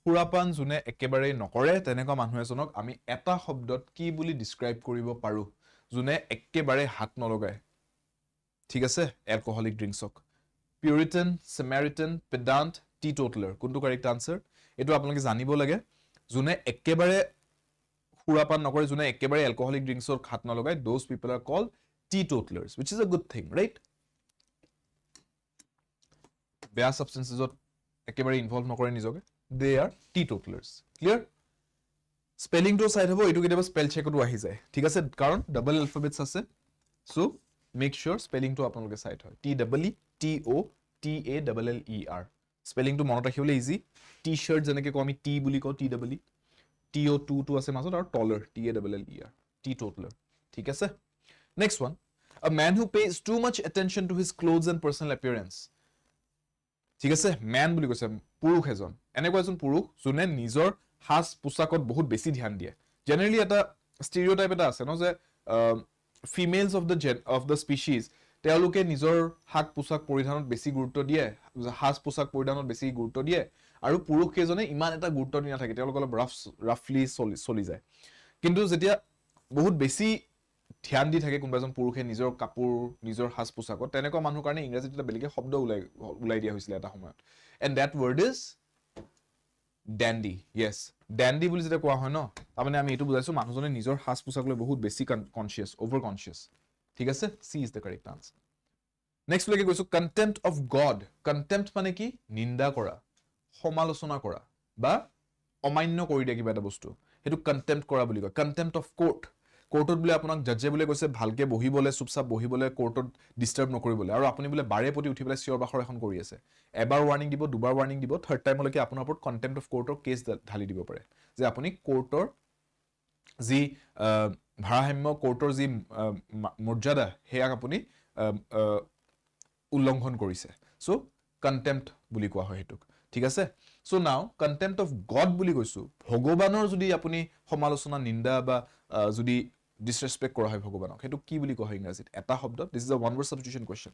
পুৰাপান জুনে একেবাৰে নকৰে তেনেকুৱা মানুহ এজনক আমি এটা শব্দত কি বুলি ডিসক্ৰাইব কৰিব পাৰো যোনে একেবাৰে হাত নলগায় ঠিক আছে এলকহলিক ড্ৰিংকছক পিউৰিটান সামাৰিটান পেডান্ট টিটোটালাৰ কোনটো কাৰেক্ট আনসাৰ এটো আপোনালোকে জানিব লাগে যোনে একেবাৰে খুৰাপান নকৰে যোনে একেবাৰে এলকহলিক ড্ৰিংকছৰ হাত নলগায় those people are called teetotalers which is a good thing right বেয়া সাবস্টেন্সেছত একেবাৰে ইনভলভ নকৰে নিজকে they are teetotalers clear spelling টো সাইড হ'ব এটো কেতিয়াবা স্পেল চেকটো আহি যায় ঠিক আছে কাৰণ ডাবল এলফাবেটস আছে সো মেক sure স্পেলিং টো আপোনালোকে সাইড হয় T double E T O T A double L E R spelling টো মনত ৰাখিবলৈ ইজি টি শাৰ্ট যেনেকৈ কও আমি টি বুলি কও T double E T O 2 টো আছে মাজত আৰু টলাৰ T A double L E R teetotaler ঠিক আছে next one a man who pays too much attention to his clothes and personal appearance ঠিক আছে ম্যান বুলি কৈছে পুৰুষ এজন এনেকুৱা এজন পুৰুষ যোনে নিজৰ হাস পোছাকত বহুত বেছি ধ্যান দিয়ে জেনাৰেলি এটা স্টেৰিঅটাইপ এটা আছে ন যে ফিমেলস অফ দ্য স্পিচিজ তেওঁলোকে নিজৰ হাক পোছাক পৰিধানত বেছি গুৰুত্ব দিয়ে হাস পোছাক পৰিধানত বেছি গুৰুত্ব দিয়ে আৰু পুৰুষ কেজনে ইমান এটা গুৰুত্ব দি নাথাকে তেওঁলোক অলপ ৰাফলি চলি যায় কিন্তু যেতিয়া বহুত বেছি ধ্যান দি থাকে কোনবা এজন পুৰুষে নিজৰ কাপোৰ নিজৰ হাস পোছাকত তেনেকুৱা মানুহৰ কাৰণে ইংৰাজীত এটা বেলেগে শব্দ উলাই দিয়া হৈছিল এটা সময়ত and that word is dandy yes dandy বুলি যেটা কোৱা হয় ন তাৰমানে আমি এটো বুজাইছো মানুহজনে নিজৰ হাস পোছাক লৈ বহুত বেছি কনসিয়াস ওভাৰ কনসিয়াস ঠিক আছে C is the correct answer next লৈকে কৈছো contempt of god contempt মানে কি নিন্দা কৰা সমালোচনা কৰা বা অমান্য কৰি দিয়া কিবা এটা বস্তু হেতু contempt কৰা বুলি কয় contempt of court কোৰ্টত বলে আপোনাক জজে বলে কৈছে ভালকে বহিবলে চুপচাপ বহিবলে কোৰ্টত ডিস্টাৰ্ব নকৰিবলে আৰু আপুনি বলে বাৰে পতি উঠি বলে চিঞৰ বাখৰ এখন কৰি আছে এবাৰ ওয়াৰ্নিং দিব দুবাৰ ওয়াৰ্নিং দিব থাৰ্ড টাইম লৈকে আপোনাৰ ওপৰত কন্টেম্প্ট অফ কোৰ্টৰ কেছ ঢালি দিব পাৰে যে আপুনি কোৰ্টৰ যি ভাৰসাম্য কোৰ্টৰ যি মৰ্যাদা হেয়াক আপুনি উল্লংঘন কৰিছে সো কন্টেম্প্ট বুলি কোৱা হয় হেতুক ঠিক আছে so now contempt of god বুলি কৈছো ভগৱানৰ যদি আপুনি সমালোচনা নিন্দা বা যদি disrespect কৰা হয় ভগৱানক হেতু কি বুলি কোৱা হয় ইংৰাজীত এটা শব্দ this is a one word substitution question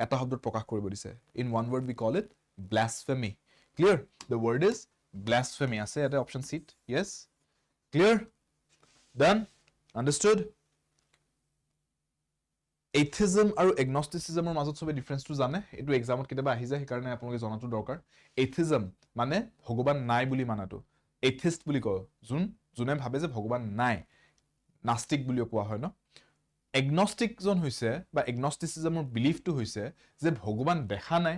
এটা শব্দত প্ৰকাশ কৰিব দিছে in one word we call it blasphemy clear the word is blasphemy আছে এটা option C yes clear done understood atheism আৰু agnosticismৰ মাজত সবে ডিফাৰেন্সটো জানে এটো এক্সামত কিতাবা আহি যায় সেই কাৰণে আপোনালোকে জনাটো দৰকাৰ atheism মানে ভগৱান নাই বুলি মানাটো atheist বুলি কয় যোনে ভাবে যে ভগৱান নাই নাস্তিক বুলি কোৱা হয় ন এগনস্টিক জন হৈছে বা এগনস্টিসিজমৰ বিলিফটো হৈছে যে ভগৱান দেখা নাই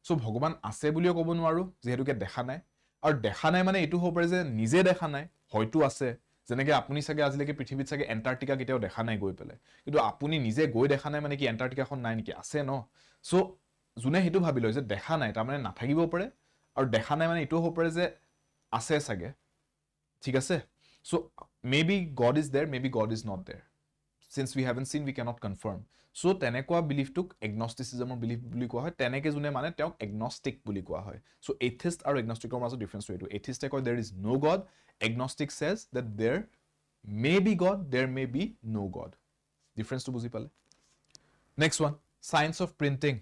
সো ভগৱান আছে বুলিও ক'ব নোৱাৰো যেহেতুকে দেখা নাই আৰু দেখা নাই মানে এটো হ'ব পাৰে যে নিজে দেখা নাই হয়তো আছে যেনেকৈ আপুনি সাগে আজিলৈকে পৃথিৱীত সাগে এন্টাৰ্কটিকা কেতিয়াও দেখা নাই গৈ পেলে কিন্তু আপুনি নিজে গৈ দেখা নাই মানে কি এন্টাৰ্কটিকাখন নাই নেকি আছে ন সো জুনে হেতু ভাবি লয় যে দেখা নাই তাৰ মানে নাথাকিব পাৰে আৰু দেখা নাই মানে এটো হ'ব পাৰে যে আছে সাগে ঠিক আছে so maybe god is there maybe god is not there since we haven't seen we cannot confirm so tenekwa belief tuk agnosticism or belief বুলি কোৱা হয় তেনেকে জুনে মানে তেওঁক agnostic বুলি কোৱা হয় so atheist আৰু agnostic ৰ মাজত ডিফাৰেন্স এইটো atheist কয় there is no god agnostic says that there may be god there may be no god difference to বুজি পালে next one science of printing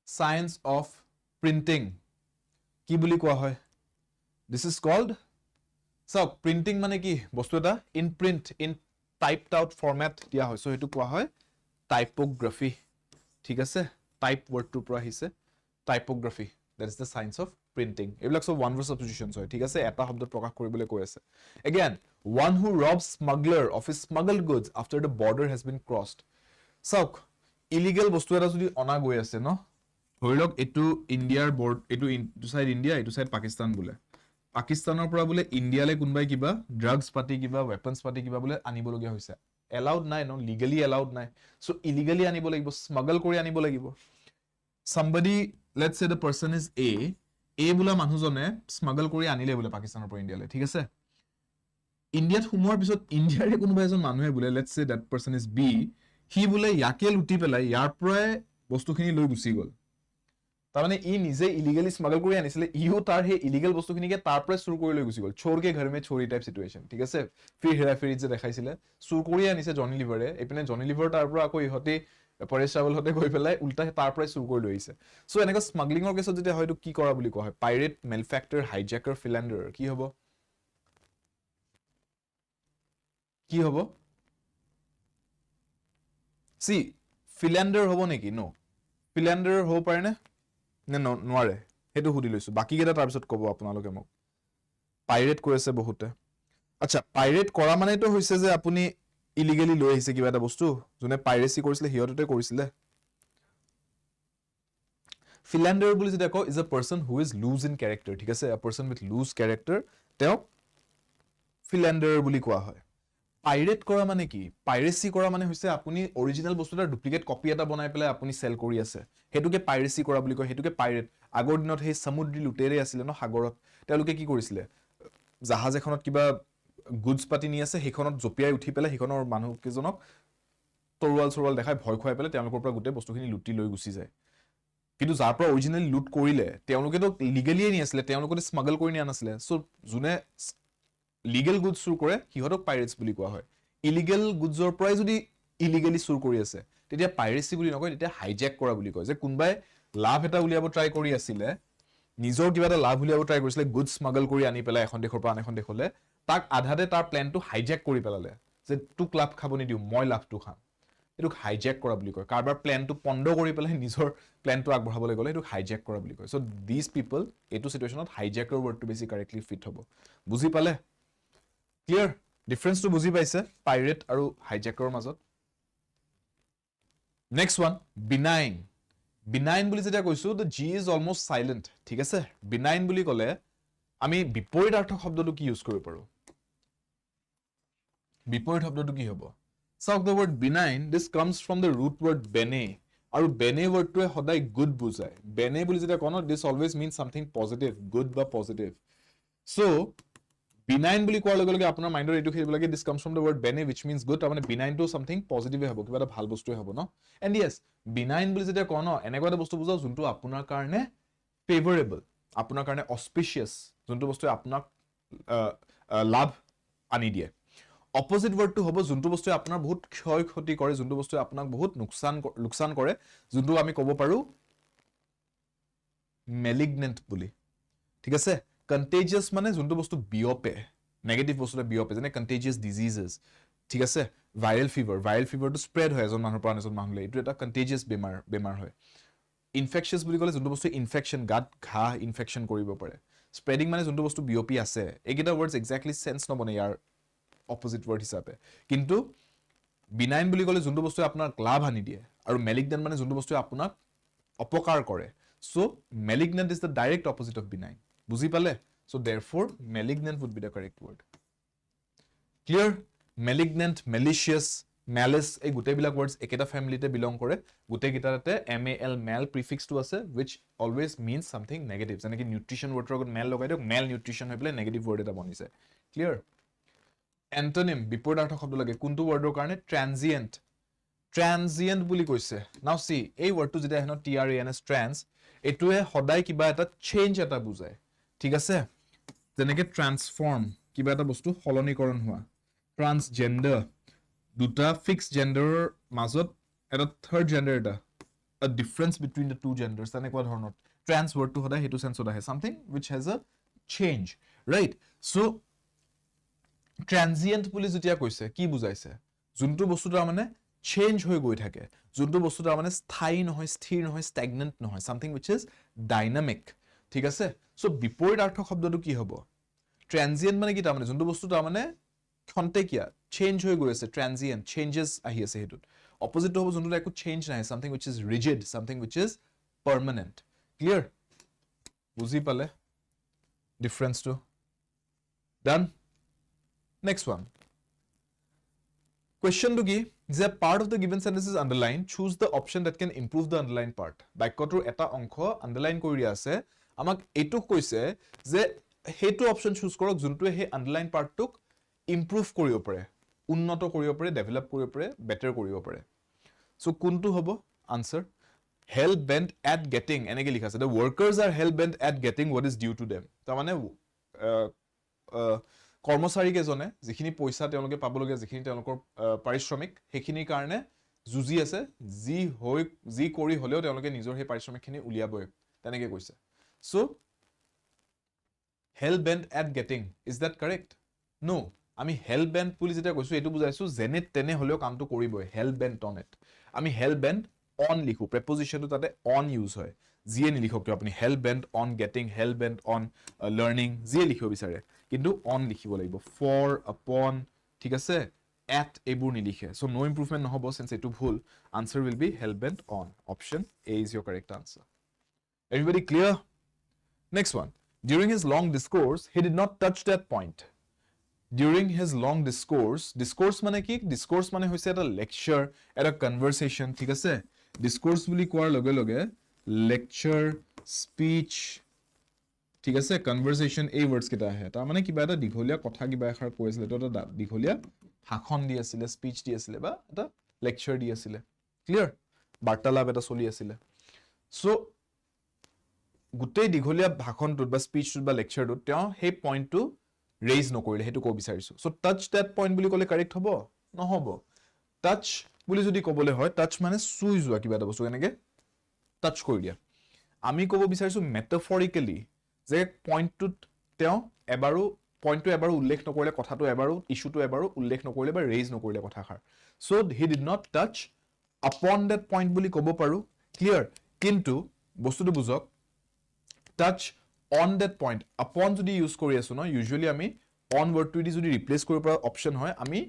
science of printing কি বুলি কোৱা হয় this is called so printing মানে কি বস্তু এটা in print in typed out format দিয়া হয় so হেতু কোৱা হয় typography ঠিক আছে type word টো পৰা আহিছে typography that is the science of printing এইবিলাক সব one word substitutions হয় ঠিক আছে এটা শব্দ প্ৰকাশ কৰিবলৈ কৈ আছে again one who robs smuggler of his smuggled goods after the border has been crossed so illegal বস্তু এটা যদি অনা গৈ আছে ন ধৰিলক এটো ইন্ডিয়াৰ বৰ্ড এটো সাইড ইন্ডিয়া এটো সাইড পাকিস্তান বুলে পাকিস্তানৰ পৰা বুলে ইন্ডিয়ালে কোনবাই কিবা ড্ৰাগস পাতি কিবা weapons পাতি কিবা বুলে আনিব লগিয়া হৈছে allowed নাই no legally allowed নাই so illegally আনিব লাগিব smuggle কৰি আনিব লাগিব somebody let's say the person is a বুলা মানুহজনে smuggle কৰি আনিলে বুলে পাকিস্তানৰ পৰা ইন্ডিয়ালে ঠিক আছে ইন্ডিয়াত হুমৰ পিছত ইন্ডিয়াৰে কোনবা এজন মানুহে বুলে let's say that person is b হি বুলে ইয়াকে লুটি পেলাই ইয়াৰ পৰা বস্তুখিনি লৈ গুছি গল তাৰ মানে ই নিজে ইলিগেলি স্মাগল কৰি আনিছিলে ইও তাৰ হে ইলিগেল বস্তুখিনিকে তাৰ পৰা চুৰ কৰি লৈ গুছি গল छोड़ के घर में छोरी টাইপ সিচুৱেচন ঠিক আছে ফিৰ হেৰাফেৰি যে দেখাইছিলে চুৰ কৰি আনিছে জনি লিভাৰে এপিনে জনি লিভাৰ তাৰ পৰা আকৌ ইহতে পৰেশ ৰাৱল হতে গৈ পেলাই উল্টা তাৰ পৰা চুৰ কৰি লৈ আহিছে সো এনেকা স্মাগলিংৰ কেছত যেতিয়া হয়তো কি কৰা বুলি কোৱা হয় পাইৰেট মেলফেক্টৰ হাইজ্যাকাৰ ফিলান্ডাৰ কি হ'ব সি ফিল্যান্ডাৰ হ'ব নেকি নো ফিল্যান্ডাৰ হ'ব পাৰে নে নোৱাৰে সেইটো সুধি লৈছো বাকি কেইটা তাৰ পিছত ক'ব আপোনালোকে মোক পাইৰেট কৈ আছে বহুতে আচ্ছা পাইৰেট কৰা মানেটো হৈছে যে আপুনি ইলিগেলি লৈ আহিছে কিবা এটা বস্তু যোনে পাইৰেসি কৰিছিলে হিয়ৰতে কৰিছিলে ফিল্যান্ডাৰ বুলি যেটা কয় is a person who is loose in character ঠিক আছে আ পারসন উইথ লুজ ক্যারেক্টার তেও ফিল্যান্ডাৰ বুলি কোৱা হয় পাইৰেট কৰা মানে কি পাইৰেসি কৰা মানে হৈছে আপুনি অৰিজিনাল বস্তুটাৰ ডুপ্লিকেট কপি এটা বনাই পেলাই আপুনি সেল কৰি আছে হেতুকে পাইৰেসি কৰা বুলি কয় হেতুকে পাইৰেট আগৰ দিনত হে সমুদ্ৰী লুটেৰে আছিল ন সাগৰত তেওঁলোকে কি কৰিছিলে জাহাজ এখনত কিবা গুডস পাতি নি আছে হেখনত জপিয়াই উঠি পেলাই হেখনৰ মানুহ কেজনক তৰুৱাল দেখাই ভয় খুৱাই পেলাই তেওঁলোকৰ পৰা গোটে বস্তুখিনি লুটি লৈ গুচি যায় কিন্তু যাৰ পৰা অৰিজিনালি লুট কৰিলে তেওঁলোকে তো লিগেলিয়ে নি আছিল তেওঁলোকে স্মাগল কৰি নি আনছিলে সো জুনে লিগেল গুডস চুৰ কৰে হিহতক পাইৰেটস বুলি কোৱা হয় ইলিগেল গুডসৰ পৰাই যদি ইলিগেলি চুৰ কৰি আছে তেতিয়া পাইৰেসি বুলি নকয় তেতিয়া হাইজ্যাক কৰা বুলি কয় যে কোনবাই লাভ এটা উলিয়াব ট্ৰাই কৰি আছিল নিজৰ কিবা এটা লাভ উলিয়াব ট্ৰাই কৰিছিল গুডস স্মাগল কৰি আনি পেলাই এখন দেশৰ পৰা আন এখন দেশলে তাক আধাতে তাৰ প্ল্যানটো হাইজ্যাক কৰি পেলালে যে তুক লাভ খাব নিদিও মই লাভটো খাম এটুক হাইজ্যাক কৰা বুলি কয় কাৰবাৰ প্ল্যানটো পণ্ড কৰি পেলাই নিজৰ প্ল্যানটো আগবঢ়াবলৈ গলে এটুক হাইজ্যাক কৰা বুলি কয় সো দিস পিপল এটো সিচুৱেচনত হাইজ্যাকৰ ওয়াৰ্ডটো বেছি কাৰেক্টলি ফিট হ'ব বুজি পালে ক্লিয়াৰ ডিফাৰেন্সটো বুজি পাইছে পাইৰেট আৰু হাইজ্যাকৰ মাজত নেক্সট ওয়ান বিনাইন বিনাইন বুলি যেটা কৈছো the g is almost silent ঠিক আছে বিনাইন বুলি কলে আমি বিপৰীতাৰ্থক শব্দটো কি ইউজ কৰিব পাৰো বিপৰীত শব্দটো কি হ'ব so the word benign this comes from the root word bene আৰু bene wordটোৱে সদায় good বুজায় bene বুলি যেটা কোন this always means something positive good বা positive so benign বুলি কোৱাৰ লগে লগে আপোনাৰ মাইন্ডৰ এটো খেলিব লাগে this comes from the word bene which means good মানে benign to something positive হ'ব কিবা এটা ভাল বস্তুৱে হ'ব ন and yes benign বুলি যেটা কোন এনেকুৱা এটা বস্তু বুজাও যোনটো আপোনাৰ কাৰণে favorable আপোনাৰ কাৰণে auspicious যোনটো বস্তু আপোনাক লাভ আনি দিয়ে অপোজিট ওয়াৰ্ডটো হ'ব যোনটো বস্তু আপোনাৰ বহুত ক্ষয় ক্ষতি কৰে যোনটো বস্তু আপোনাক বহুত নুকসান কৰে যোনটো আমি ক'ব পাৰো malignant বুলি ঠিক আছে contagious মানে যোনটো বস্তু বিয়পে নেগেটিভ বস্তুটা বিয়পে যেনে contagious diseases ঠিক আছে viral fever to spread হয় এজন মানুহৰ পৰা আনজন মানুহলৈ এটো এটা contagious বেমাৰ হয় infectious বুলি ক'লে যোনটো বস্তু ইনফেকশন গাত ঘা ইনফেকশন কৰিব পাৰে spreading মানে যোনটো বস্তু বিয়পি আছে এইকেইটা words exactly sense নবনে ইয়াৰ opposite word হিচাপে কিন্তু benign বুলি ক'লে যোনটো বস্তু আপোনাক লাভ আনি দিয়ে আৰু malignant মানে যোনটো বস্তু আপোনাক অপকাৰ কৰে so malignant is the direct opposite of benign বুজি পালে so therefore malignant would be the correct word clear malignant malicious malice এই গোটেইবিলাক words একেটা ফ্যামিলিতে বিলং কৰে গোটেইকেইটাতে mal mal prefix টো আছে which always means something negative যেনে কি nutrition word লগত mal লগাই দিওক malnutrition হৈ পেলে negative word এটা বনিছে clear antonym বিপৰীতাৰ্থক শব্দ লাগে কোনটো ওয়াৰ্ডৰ কাৰণে transient বুলি কৈছে now see এই ওয়াৰ্ডটো যেটা হেন trans trans এটোৱে সদায় কিবা এটা চেঞ্জ এটা বুজায় ঠিক আছে যেনেকে ট্ৰান্সফৰ্ম কিবা এটা বস্তু সলনিকৰণ হোৱা ট্ৰান্সজেন্ডাৰ দুটা ফিক্স জেন্ডাৰৰ মাজত এটা থাৰ্ড জেন্ডাৰ এটা a difference between the two genders তেনেকুৱা ধৰণৰ ট্ৰান্স ওয়াৰ্ডটো সদায় হেতু সেন্সত আহে something which has a change right so transient বুলি যেতিয়া কৈছে কি বুজাইছে যোনটো বস্তুটা মানে চেঞ্জ হৈ গৈ থাকে যোনটো বস্তুটা মানে স্থায়ী নহয় স্থিৰ নহয় stagnant নহয় something which is dynamic ঠিক আছে সো বিপৰীতাৰ্থক শব্দটো কি হ'ব transient মানে কি তাৰমানে যোনটো বস্তুটা মানে খন্তেকিয়া চেঞ্জ হৈ গৈ আছে transient changes আহি আছে হেতুত অপোজিট হ'ব যোনটো একো চেঞ্জ নাই something which is rigid something which is permanent clear বুজি পালে ডিফাৰেন্সটো done next one question to ki is a part of the given sentence is underlined choose the option that can improve the underlined part বাক্যটোৰ এটা অংশ underline কৰি আছে আমাক এটো কৈছে যে হেতু অপশন চুজ কৰক যোনটোৱে হে আন্ডাৰলাইন পাৰ্টটোক ইমপ্ৰুভ কৰিব পাৰে উন্নত কৰিব পাৰে ডেভেলপ কৰিব পাৰে বেটাৰ কৰিব পাৰে সো কোনটো হ'ব answer hell bent at getting এনেকে লিখা আছে the workers are hell bent at getting what is due to them তাৰ মানে কৰ্মচাৰী কেজনে যিখিনি পইচা তেওঁলোকে পাবলগীয়া যিখিনি তেওঁলোকৰ পাৰিশ্ৰমিক হেখিনি কাৰণে জুজি আছে যি কৰি হলেও তেওঁলোকে নিজৰ হে পাৰিশ্ৰমিকখিনি উলিয়াবই তেনেকে কৈছে so hell bent at getting is that correct no আমি hell bent বুলি যেটা কৈছো এটো বুজাইছো যেনে তেনে হলেও কামটো কৰিবই hell bent on it আমি hell bent on লিখো preposition তাতে on use হয় জিয়ে নিলিখক কিয় আপুনি hell bent on getting hell bent on learning জিয়ে লিখিব বিচাৰে কিন্তু on লিখিব লাগিব for upon ঠিক আছে at এইবোৰ নিলিখে so no improvement নহব since এটো ভুল answer will be hell bent on option A is your correct answer everybody clear next one during his long discourse he did not touch that point during his long discourse মানে কি discourse মানে হৈছে এটা lecture এটা conversation ঠিক আছে discourse বুলি কোৱাৰ লগে লগে lecture speech ঠিক আছে conversation এই words কেটা আহে তাৰ মানে কিবা এটা দীঘলীয়া কথা কিবা এখাৰ কৈ আছিল এটা দীঘলীয়া ভাষণ দি আছিল স্পিচ দি আছিল বা এটা lecture দি আছিল ক্লিয়াৰ বাৰ্তালাপ এটা চলি আছিল সো গুটেই দীঘলীয়া ভাষণটোত বা স্পিচটোত বা lectureটোত তেওঁ সেই পইণ্টটো ৰেইজ নকৰিলে হেতু কো বিচাৰিছো সো টাচ দ্যাট পইণ্ট বুলি কলে কাৰেক্ট হ'ব নহব টাচ বুলি যদি কবলে হয় টাচ মানে চুই যোৱা কিবা এটা বস্তু এনেকে টাচ কৰি দিয়া আমি কব বিচাৰিছো মেটাফৰিক্যালি যে পইণ্টটোত তেওঁ এবাৰো পইণ্টটো এবাৰো উল্লেখ নকৰিলে কথাটো এবাৰো ইস্যুটো এবাৰো উল্লেখ নকৰিলে বা ৰেইজ নকৰিলে কথাখাৰ so he did not touch upon that point বুলি কব পাৰো ক্লিয়াৰ কিন্তু বস্তুটো বুজক touch on that point upon যদি ইউজ কৰি আছো ন usually আমি on word to যদি ৰিপ্লেস কৰিব পৰা অপচন হয় আমি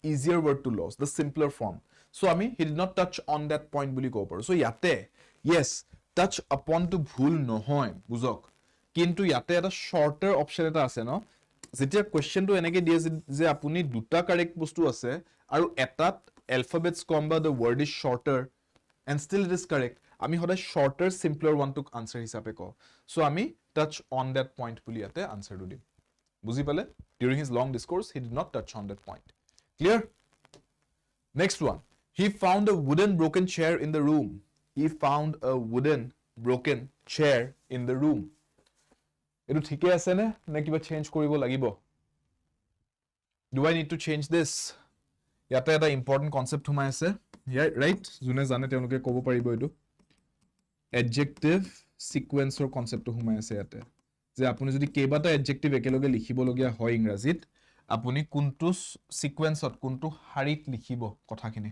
easier word to lose the simpler form so আমি he did not touch on that point বুলি কব পাৰো so ইয়াতে yes touch upon to ভুল নহয় বুজক কিন্তু ইয়াতে এটা shorter option এটা আছে ন যেতিয়া কোৱেশ্চনটো এনেকে দিয়ে যে আপুনি দুটা কাৰেক্ট বস্তু আছে আৰু এটাত alphabets কম বা the word is shorter and still it is correct আমি হদায় shorter simpler one to answer হিচাপে কও so আমি touch on that point বুলি ইয়াতে answer do দিম বুজি পালে during his long discourse he did not touch on that point clear next one he found a wooden broken chair in the room he found a wooden broken chair in the room এটো ঠিকে আছে নে কিবা change কৰিব লাগিব do I need to change this ইয়াতে এটা important concept হুমাই আছে ৰাইট জুনে জানে তেওঁলোকে ক'ব পাৰিব এটো adjective sequence or concept হুমাই আছে ইয়াতে যে আপুনি যদি কেইবাটা adjective একেলগে লিখিব লগিয়া হয় ইংৰাজীত আপুনি কোনটো সিকোয়েন্সত কোনটো হাৰিত লিখিব কথাখিনি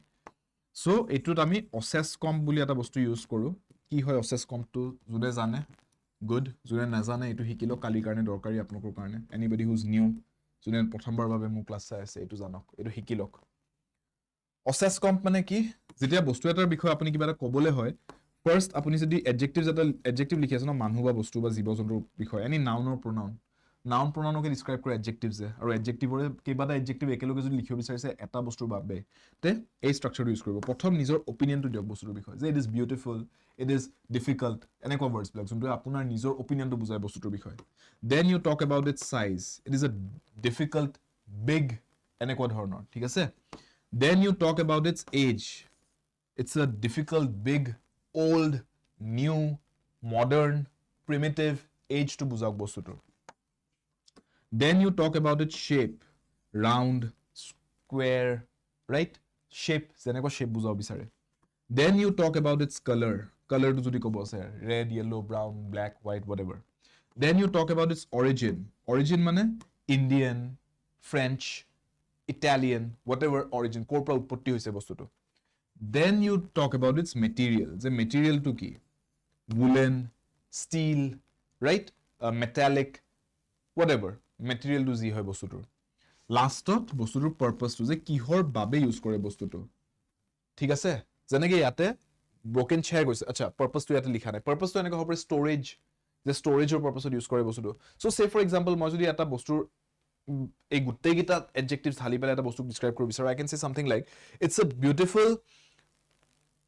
সো এটুত আমি অসেস কম বুলি এটা বস্তু ইউজ কৰো কি হয় অসেস কমটো জুনে জানে গুড জুনে নাজানে এটু হিকিলো কালি কাৰণে দৰকাৰী আপোনাকৰ কাৰণে এনিবডি হু ইজ নিউ জুনে প্ৰথমবাৰ বাবে মু ক্লাস চাই আছে এটু জানক এটু হিকিলক অসেস কম মানে কি যেতিয়া বস্তু এটাৰ বিষয় আপুনি কিবা এটা কবলে হয় First, আপনি যদি adjective লিখি আছে না মানুহ বা বস্তু বা জীৱ-জন্তুৰ বিষয় any noun or pronoun K describe কৰে adjectives এ আৰু adjective ৰে কেবাটা adjective একেলগে যদি লিখিব বিচাৰিছে এটা বস্তুৰ বাবে তে এই স্ট্ৰাকচাৰটো ইউজ কৰিব প্ৰথম নিজৰ opinionটো দিয়ক বস্তুৰ বিষয় যে it is beautiful it is difficult এনেকুৱা words বিলাক যোনটো আপোনাৰ নিজৰ opinionটো বুজায় বস্তুৰ বিষয় then you talk about its size it is a difficult big এনেকুৱা ধৰণৰ ঠিক আছে then you talk about its age it's a difficult big old new modern primitive age to buzak bostutor then you talk about its shape round square right shape zeneko shape buzao bisare then you talk about its color to jodi kobo ase red yellow brown black white whatever then you talk about its origin mane Indian French Italian whatever origin korpora utpotti hoise bostuto then you talk about its material the material to ki woolen steel right metallic whatever material to zi hoy bostutor lastot bostutor purpose to je kihor babe use kore bostutor ঠিক আছে জেনেকে ইয়াতে broken chair গৈছে আচ্ছা purpose to ইয়াতে লিখা নাই purpose to এনেকা হবৰে storage যে storage or purpose use কৰে বস্তুটো so say for example মই যদি এটা বস্তুৰ এই গুটেই গিটা adjectives ঢালি পেলাই এটা বস্তু describe কৰিব বিচাৰো I can say something like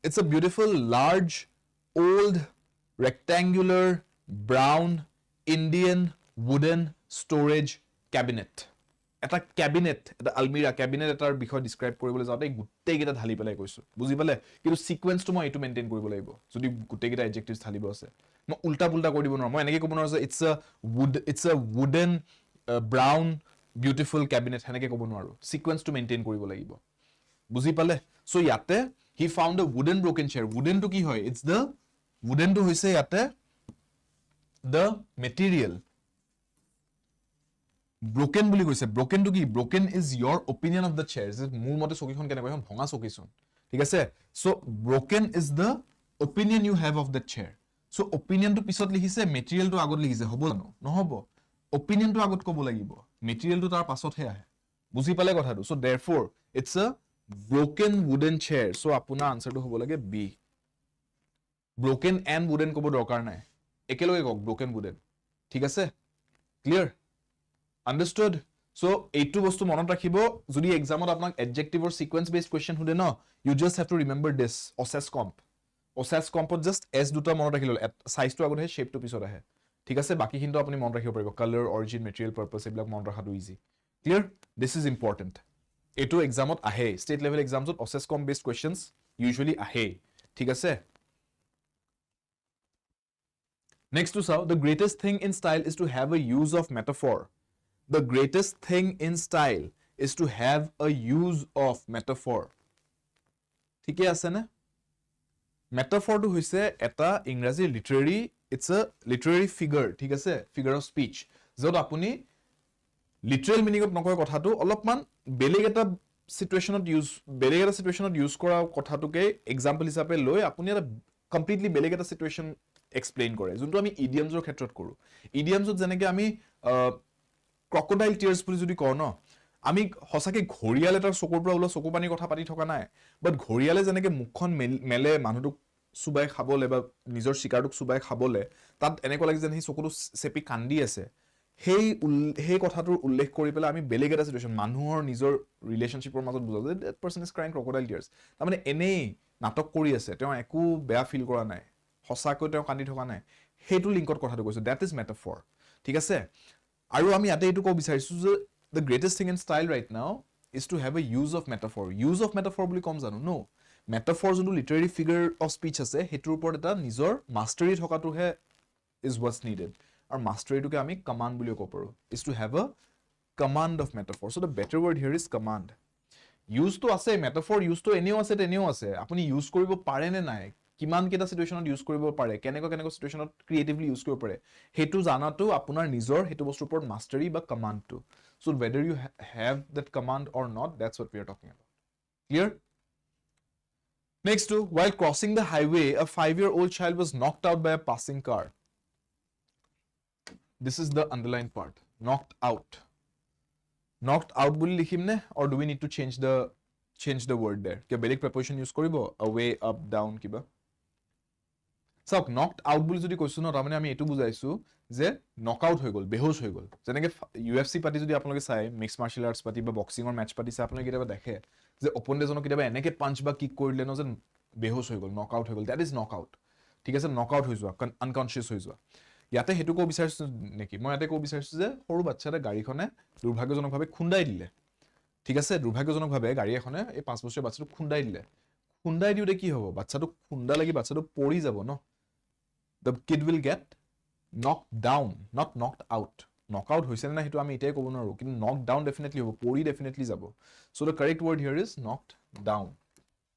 it's a beautiful large old rectangular brown Indian wooden storage cabinet এটা cabinet এটা almirah cabinet এটাৰ বিষয় describe কৰিবলৈ যাওতে গুটেই গিটা ঢালি পেলাই কৈছো বুজি পালে কিন্তু sequence টো মই এটো মেইনটেইন কৰিব লাগিব যদি গুটেই গিটা adjectives ঢালিব আছে মই উল্টা পুল্টা কৰি দিব নোৱাৰো মই এনেকৈ ক'ব নোৱাৰো যে it's a wooden brown beautiful cabinet হেনেকে ক'ব নোৱাৰো sequence টো মেইনটেইন কৰিব লাগিব বুজি পালে সো ইয়াতে he found a wooden broken chair wooden to ki hoy it's the wooden to hoise yate the material broken বুলি কৈছে ব্ৰোকেন টু কি broken is your opinion of the chair যে মোৰ মতে চকীখন কেনেকুৱা এখন ভঙা চকীচোন ঠিক আছে so broken is the opinion you have of the chair so অপিনিয়নটো পিছত লিখিছে মেটেৰিয়েলটো আগত লিখিছে হ'ব জানো নহ'ব অপিনিয়নটো আগত ক'ব লাগিব মেটেৰিয়েলটো তাৰ পাছতহে আহে বুজি পালে কথাটো so therefore it's a broken wooden chair so আপোনাৰ আনসাৰটো হ'ব লাগে বি ব্ৰোকেন এণ্ড wooden ক'ব দৰকাৰ নাই একেলগে কওক ব্ৰোকেন wooden ঠিক আছে ক্লিয়াৰ Understood? So, এইটো বস্তু মনত ৰাখিব যদি এক্সামত আপোনাক এডজেক্টিভৰ সিকোয়েন্স বেসড কোৱেশ্চন হুদে ন you just have to remember this OSAS compত just s দুটা মনত ৰাখিল সাইজটো আগত হে শেপটো পিছত আহে ঠিক আছে বাকি কিন্তু আপুনি মনত ৰাখিব পাৰিব কালাৰ অৰিজিন মেটেৰিয়েল পাৰপাস এইবিলাক মনত ৰাখাটো easy clear this is important এইটো এক্সামত আহে ষ্টেট লেভেল এক্সামছত OSAS comp based questions usually আহে ঠিক আছে নেক্সট টু চাও the greatest thing in style is to have a use of metaphor The greatest thing in style is to have a use of metaphor. ঠিকে আছে না? Metaphor to hoise eta ইংৰাজী literary, it's a literary figure, ঠিক আছে? Figure of speech. যত আপুনি literal meaning of নকয় কথাটো অলপমান বেলেগ এটা situationত use কৰা কথাটোকে example হিচাপে লৈ আপুনি এটা completely বেলেগ এটা situation explain কৰে যোনটো আমি idioms-ৰ ক্ষেত্ৰত কৰো idioms-ত যেনেকৈ আমি crocodile tears বুলি যদি কও ন আমি হসাকে ঘৰিয়াল এটাৰ চকুৰ পৰা ওলা চকু পানী কথা পাতি থকা নাই বাট ঘৰিয়ালে যেনেকৈ মুখখন মেলে মানুহটোক সুবাই খাবলে বা নিজৰ শিকাৰটোক সুবাই খাবলে তাত এনেকুৱা লাগে যেন হি চকুটো সেপি কান্দি আছে সেই কথাটোৰ উল্লেখ কৰি পেলাই আমি বেলেগ এটা সিচুৱেশন মানুহৰ নিজৰ ৰিলেশনশিপৰ মাজত বুজাও যে that person is crying crocodile tears তাৰ মানে এনেই নাটক কৰি আছে তেওঁ একো বেয়া ফিল কৰা নাই হসাকৈ তেওঁ কান্দি থকা নাই হেতু লিংকত কথাটো কৈছে that is metaphor ঠিক আছে আৰু আমি ইয়াতে এটো কব বিচাৰিছো যে the greatest thing in style right now is to have a use of metaphor বুলি কম জানো no metaphor যোনটো literary figure of speech আছে হেতুৰ ওপৰত এটা নিজৰ mastery থকাটো হে is what's needed আৰু mastery টোকে আমি command বুলি কব পাৰো is to have a command of metaphor so the better word here is command use to আছে metaphor use to এনেও আছে আপুনি use কৰিব পাৰে নে নাই কিমান কেটা সিচুৱেশনত ইউজ কৰিব পাৰে কেনেকুৱা সিচুৱেশনত ক্ৰিয়েটিভলি ইউজ কৰিব পাৰে হেতু জানাটো আপোনাৰ নিজৰ হেতু বস্তুৰ ওপৰত মাষ্টাৰি বা কমান্ডটো so whether you have that command or not that's what we are talking about clear next to while crossing the highway a 5-year-old child was knocked out by a passing car this is the underlined part knocked out বুলি লিখিম নে or do we need to change the word there কি বেলেগ preposition use কৰিব away up down কিবা সক knocked out বুলি যদি কৈছো ন তাৰমানে আমি এটো বুজাইছো যে নক আউট হৈ গল বেহোশ হৈ গল যেনেকে UFC পাৰ্টি যদি আপোনালোকে চাই মিক্স মাৰ্শাল আৰ্টস পাৰ্টি বা বক্সিংৰ ম্যাচ পাৰ্টি চাই আপোনালোকে কিবা দেখে যে অপোনেণ্টজনক কিবা এনেকে পাঞ্চ বা কিক কৰিলে ন যে বেহোশ হৈ গল নক আউট হৈ গল দ্যাট ইজ নক আউট ঠিক আছে নক আউট হৈ যোৱা আনকনশিয়াস হৈ যোৱা ইয়াতে হেতু কো বিচাৰিছো নেকি মই ইয়াতে কো বিচাৰিছো যে সৰু বাচ্চাটা গাড়ীখনে দুৰ্ভাগ্যজনকভাৱে খুন্দাই দিলে ঠিক আছে দুৰ্ভাগ্যজনকভাৱে গাড়ী এখনে এই 5 বছৰীয়া বাচ্চাটো খুন্দাই দিওতে কি হ'ব বাচ্চাটো খুন্দা লাগি বাচ্চাটো পৰি যাব ন the kid will get knocked down not knocked out knockout hoise na hetu ami etai kobo naru kintu knocked down definitely hobo pori definitely jabo so the correct word here is knocked down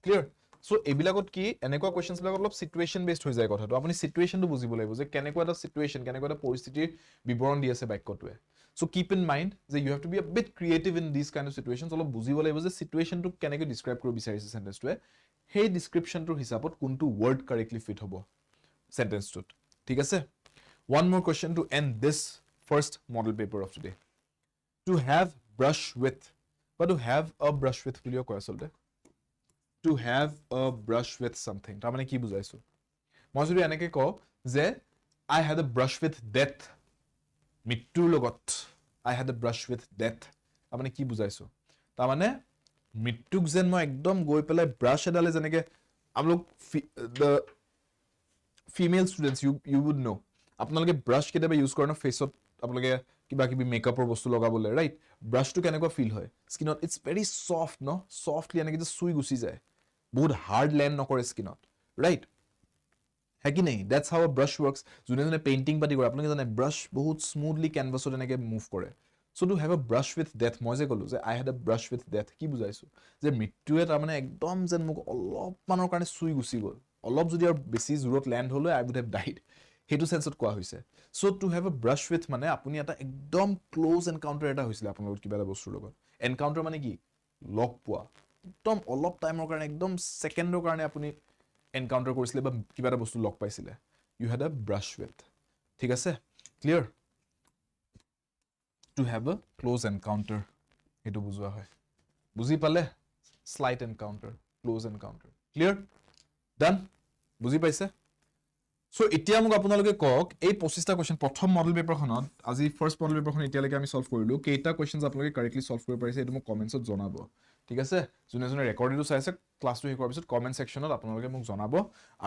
clear so ebilagot ki enekwa questions bilakot lop situation based hoy jay kotha to apuni situation to buzibo laibo je kenekwa eta situation kenekwa eta poristhitir biboron di ase bakyotwe so keep in mind that you have to be a bit creative in these kind of situations অলপ বুজিব লাগিব যে situation to কেনেকৈ describe কৰিব বিচাৰিছে sentence টোৱে সেই description টোৰ হিচাপত কোনটো word correctly fit হ'ব sentence tut ঠিক আছে one more question to end this first model paper of today to have brush with but to have a brush with বুলিও কয় আসলতে to have a brush with something তাৰ মানে কি বুজাইছো মই যদি এনেকে কও যে I had a brush with death মৃত্যুৰ লগত I had a brush with death তাৰ মানে কি বুজাইছো তাৰ মানে মৃত্যুক যেন মই একদম গৈ পেলাই ব্ৰাশ এডালে যেনেকে আমলোক the female students you would know আপোনালোকে ব্ৰাশ কেতিয়াবা ইউজ কৰে না ফেসত আপোনালোকে কিবা কিবি মেকআপৰ বস্তু লগাবলে ৰাইট ব্ৰাশটো কেনেকুৱা ফিল হয় স্কিনত ইটস ভেৰি সফট ন সফটলি এনেকে যে সুই গুছি যায় বহুত হাৰ্ড ল্যান্ড নকৰে স্কিনত ৰাইট है कि नहीं that's how a brush works যোনে যোনে পেইন্টিং পাতি কৰে আপোনালোকে জানে ব্ৰাশ বহুত স্মুথলি ক্যানভাসত এনেকে মুভ কৰে so to have a brush with death মই যে কলো যে I had a brush with death কি বুজাইছো যে মৃত্যুৱে তাৰ মানে একদম যেন মোক অলপ মানৰ কাৰণে সুই গুছি গল অলপ যদি আৰু বেছি জোৰত ল্যান্ড হলো I would have died হেতু সেন্সত কোৱা হৈছে সো টু হেভ আ ব্ৰাশ উইথ মানে আপুনি এটা একদম ক্লোজ এনকাউন্টাৰ এটা হৈছিল আপোনাৰ লগত কিবা এটা বস্তুৰ লগত এনকাউন্টাৰ মানে কি লগ পোৱা একদম অলপ টাইমৰ কাৰণে একদম সেকেন্ডৰ কাৰণে আপুনি এনকাউন্টাৰ কৰিছিলে বা কিবা এটা বস্তু লগ পাইছিলে ইউ হ্যাড আ ব্ৰাশ উইথ ঠিক আছে clear to have a close encounter হেতু বুজোৱা হয় বুজি পালে slight encounter close encounter clear done বুজি পাইছে সো এতিয়া মোক আপোনালোকে কক এই 25টা কোৱেশ্চন প্ৰথম মডেল পেপাৰখনত আজি ফাৰ্স্ট মডেল পেপাৰখন এতিয়ালৈকে আমি সলভ কৰিলো কেইটা কোৱেশ্চনছ আপোনালোকে কাৰেক্টলি সলভ কৰিব পাৰিছে এটো মোক কমেন্টছত জনাব ঠিক আছে যোনে যোনে ৰেকৰ্ডিংটো চাইছে ক্লাছটো শেষ হোৱাৰ পিছত কমেন্ট সেকশনত আপোনালোকে মোক জনাব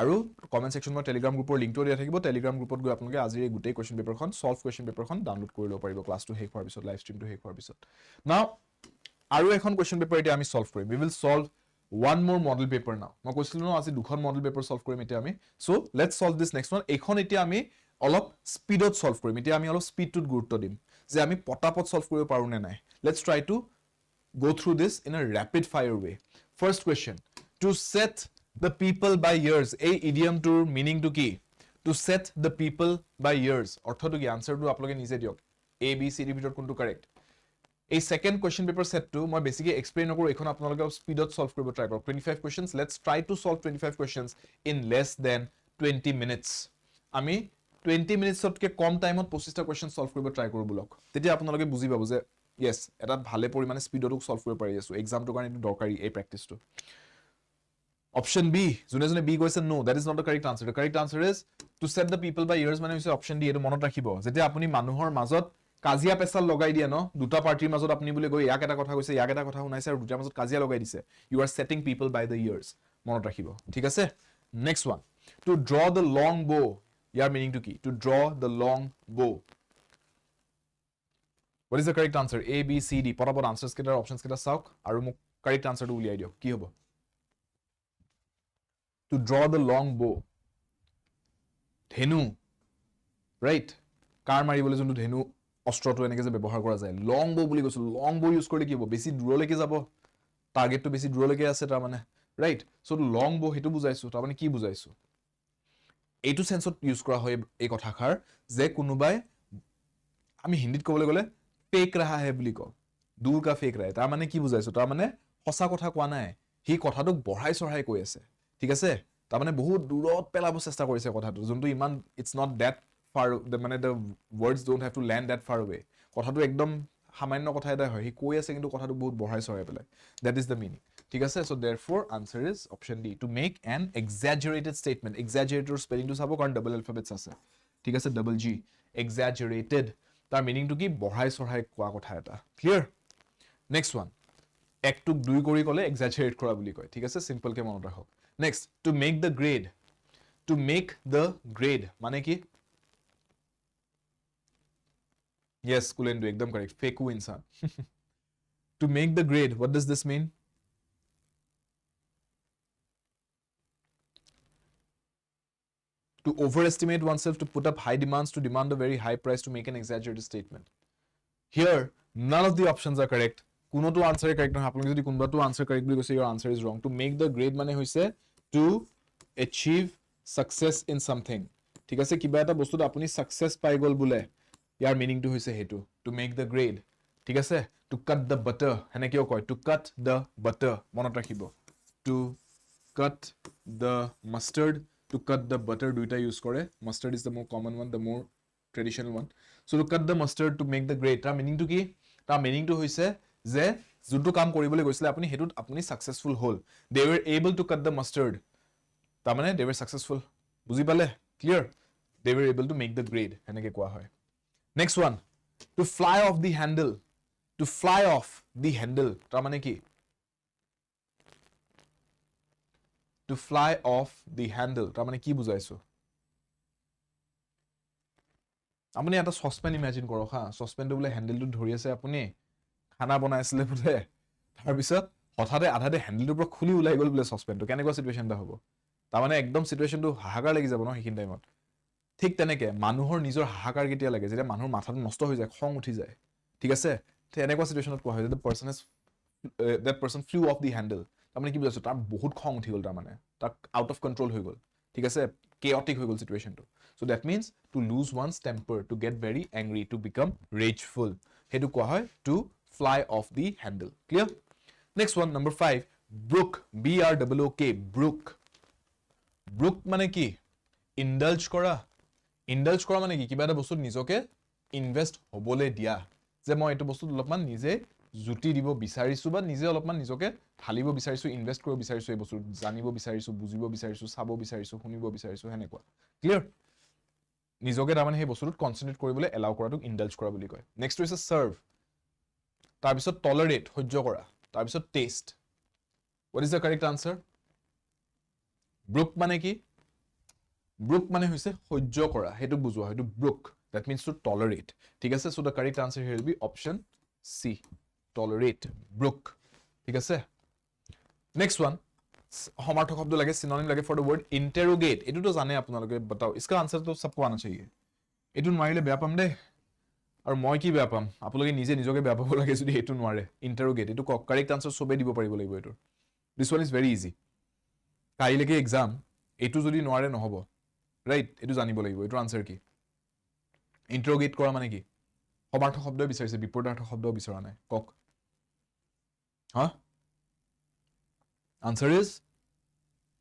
আৰু কমেন্ট সেকশনত টেলিগ্ৰাম গ্ৰুপৰ লিংকটো দিয়া থাকিব টেলিগ্ৰাম গ্ৰুপত গৈ আপোনালোকে আজি এই গোটেই কোৱেশ্চন পেপাৰখন সলভ কোৱেশ্চন পেপাৰখন ডাউনলোড কৰি ল'ব পাৰিব ক্লাছটো শেষ হোৱাৰ পিছত লাইভ ষ্ট্ৰীমটো শেষ হোৱাৰ পিছত নাও আৰু এখন কোৱেশ্চন পেপাৰ এতিয়া আমি সলভ কৰিম we will solve one more model paper now মই কৈছিলো ন আজি দুখন মডেল পেপাৰ সলভ কৰিম এতিয়া আমি so let's solve this next one এইখন এতিয়া আমি অলপ স্পিডত সলভ কৰিম এতিয়া আমি অলপ স্পিডটোত গুৰুত্ব দিম যে আমি পটাপট সলভ কৰিব পাৰো নে নাই let's try two go through this in a rapid fire way first question to set the people by years a idiom to meaning to ki to set the people by years ortho to ki answer to aploge nije diok a b c d bitor kuntu correct a second question paper set to moi basically explain nokoru ekhon apnaloge speedot solve koribo try kor 25 questions let's try to solve 25 questions in less than 20 minutes ami 20 minutes otke kom time ot 25 ta question solve koribo try koru bulok tetia apnaloge buji pabo je yes এটা ভালে পৰিমাণে স্পিডটো solve কৰিব পাৰি আছো এক্সামটো কাৰণে এটো দৰকাৰী এই প্ৰেক্টিসটো অপশন বি যোনে যোনে বি কৈছে no that is not the correct answer the correct answer is to set the people by years মানে হৈছে অপশন ডি এটো মনত ৰাখিব যেতিয়া আপুনি মানুহৰ মাজত কাজিয়া পেছাল লগাই দিয়ে ন দুটা পাৰ্টিৰ মাজত আপুনি বুলি গৈ ইয়াক এটা কথা কৈছে ইয়াক এটা কথা শুনাইছে আৰু দুটাৰ মাজত কাজিয়া লগাই দিছে you are setting people by the ears মনত ৰাখিব ঠিক আছে next one to draw the long bow ইয়াৰ মিনিং টু কি to draw the long bow What is the correct answer? A, B, C, D. What about answers? Kita options kita sauk. Aru muk correct answer to uliyai dio. Ki hobo? To draw the long bow. Dhenu. Right? Kar mari bole jontu dhenu ostro to eneke je byabohar kora jay. Long bow boli goisu. Long bow use korle ki hobo? Besi duro leke jabo. Target to besi duro leke ase tar mane. Right? So long bow hetu bujaisu. Tar mane ki bujaisu? Eitu sense ot use kora hoy ei kotha khar je kunubai ami hindit kobole gole fake रहा है বুলি ক দূৰ কা fake ৰहा है তাৰ মানে কি বুজাইছো তাৰ মানে হসা কথা কোৱা নাই হি কথাটো বঢ়াই চঢ়াই কৈ আছে ঠিক আছে তাৰ মানে বহুত দূৰত পেলাব চেষ্টা কৰিছে কথাটো যোনটো ইমান ইটস নট দ্যাট ফাৰ মানে the words don't have to land that far away কথাটো একদম সামান্য কথা এটা হয় হি কৈ আছে কিন্তু কথাটো বহুত বঢ়াই চঢ়াই পেলাই that is the meaning ঠিক আছে so therefore answer is option D to make an exaggerated statement exaggerated spelling to চাব কাৰণ double alphabets আছে ঠিক আছে double G exaggerated তাৰ মিনিং টু কি বঢ়াই চঢ়াই কোৱা কথা এটা ক্লিয়াৰ নেক্সট ওয়ান এক টুক দুই কৰি কলে এক্সাজাৰেট কৰা বুলি কয় ঠিক আছে সিম্পল কে মনত ৰাখক next to make the grade মানে কি yes কুলেন্দু একদম কাৰেক্ট ফেকু ইনসান to make the grade what does this mean to overestimate oneself to put up high demands to demand a very high price to make an exaggerated statement here none of the options are correct kuno to answer correct no apni jodi kunba to answer correct boli koise your answer is wrong to make the grade mane hoise to achieve success in something ঠিক আছে কিবা এটা বস্তুত আপুনি success পাই গল বলে ইয়াৰ meaning two হৈছে হেতু to make the grade ঠিক আছে to cut the butter হেনে কিয় কয় to cut the butter মনত ৰাখিব to cut the mustard to cut the butter duita use kore mustard is the more common one the more traditional one so to cut the mustard to make the grade ta meaning to ki ta meaning to hoise je juntu kaam koribole goisile apuni hetut apuni successful hol they were able to cut the mustard ta mane they were successful buji pale clear they were able to make the grade heneke koa hoy next one to fly off the handle ta mane ki to fly off the handle তাৰ মানে কি বুজাইছো আপুনি এটা saucepan imagine কৰক হা সসপেনটো বলে হ্যান্ডেলটো ধৰি আছে আপুনি খানা বনাইছিলে বলে তাৰ পিছত হঠাতে আধাতে হ্যান্ডেলটো পৰা খুলি ওলাই গল বলে সসপেনটো কেনেকুৱা সিচুৱেশন এটা হ'ব তাৰ মানে একদম সিচুৱেশনটো হাহাকাৰ লাগি যাব ন হিকিন টাইমত ঠিক তেনেকে মানুহৰ নিজৰ হাহাকাৰ কেতিয়া লাগে যেতিয়া মানুহৰ মাথাটো নষ্ট হৈ যায় খং উঠি যায় ঠিক আছে তে এনেকুৱা সিচুৱেশনত কোৱা হয় যে that person flew off the handle তাৰ মানে কি বুজাইছো তাৰ বহুত খং উঠি গল তাৰ মানে তাক আউট অফ কন্ট্ৰোল হৈ গল ঠিক আছে chaotic হৈ গ'ল সিচুৱেশ্যনটো so that means to lose one's temper to get very angry to become rageful হেতু কোৱা হয় to fly off the handle clear next one number 5 brook b r o o k brook brook মানে কি indulge কৰা মানে কি কিবা এটা বস্তু নিজকে ইনভেস্ট হ'বলে দিয়া যে মই এটো বস্তু অলপমান নিজে জুটি দিব বিচাৰিছো বা নিজে অলপমান নিজকে ঢালিব বিচাৰিছো ইনভেস্ট কৰিব বিচাৰিছো এই বস্তু জানিব বিচাৰিছো বুজিব বিচাৰিছো চাব বিচাৰিছো শুনিব বিচাৰিছো হেনেকুৱা ক্লিয়াৰ নিজকে তাৰমানে সেই বস্তুটোত কনসেন্ট্ৰেট কৰিবলৈ এলাউ কৰাটোক ইনডালজ কৰা বুলি কয় নেক্সট হৈছে সাৰ্ভ তাৰ পিছত টলাৰেট সহ্য কৰা তাৰ পিছত test what is the correct answer brook মানে কি brook মানে হৈছে সহ্য কৰা হেতু বুজোৱা হেতু brook that means to tolerate ঠিক আছে so the correct answer here will be option C tolerate brook ঠিক আছে next one সমাৰ্থক শব্দ লাগে synonym লাগে for the word interrogate এটো তো জানে আপোনালোকে बताओ इसका आंसर तो सबको आना चाहिए এটো নোৱাৰিলে বেয়া পাম দে আৰু মই কি বেয়া পাম আপোনালোকে নিজে নিজকে বেয়া পাব লাগে যদি এটো নোৱাৰে interrogate এটো correct answer সবে দিব পাৰিব লাগিব এটো this one is very easy কাইলৈকে exam এটো যদি নোৱাৰে নহব right এটো জানিব লাগিব এটো answer কি interrogate কৰা মানে কি সমাৰ্থক শব্দ বিচাৰিছে বিপৰীতাৰ্থক শব্দ বিচৰা নাই কক হা answer is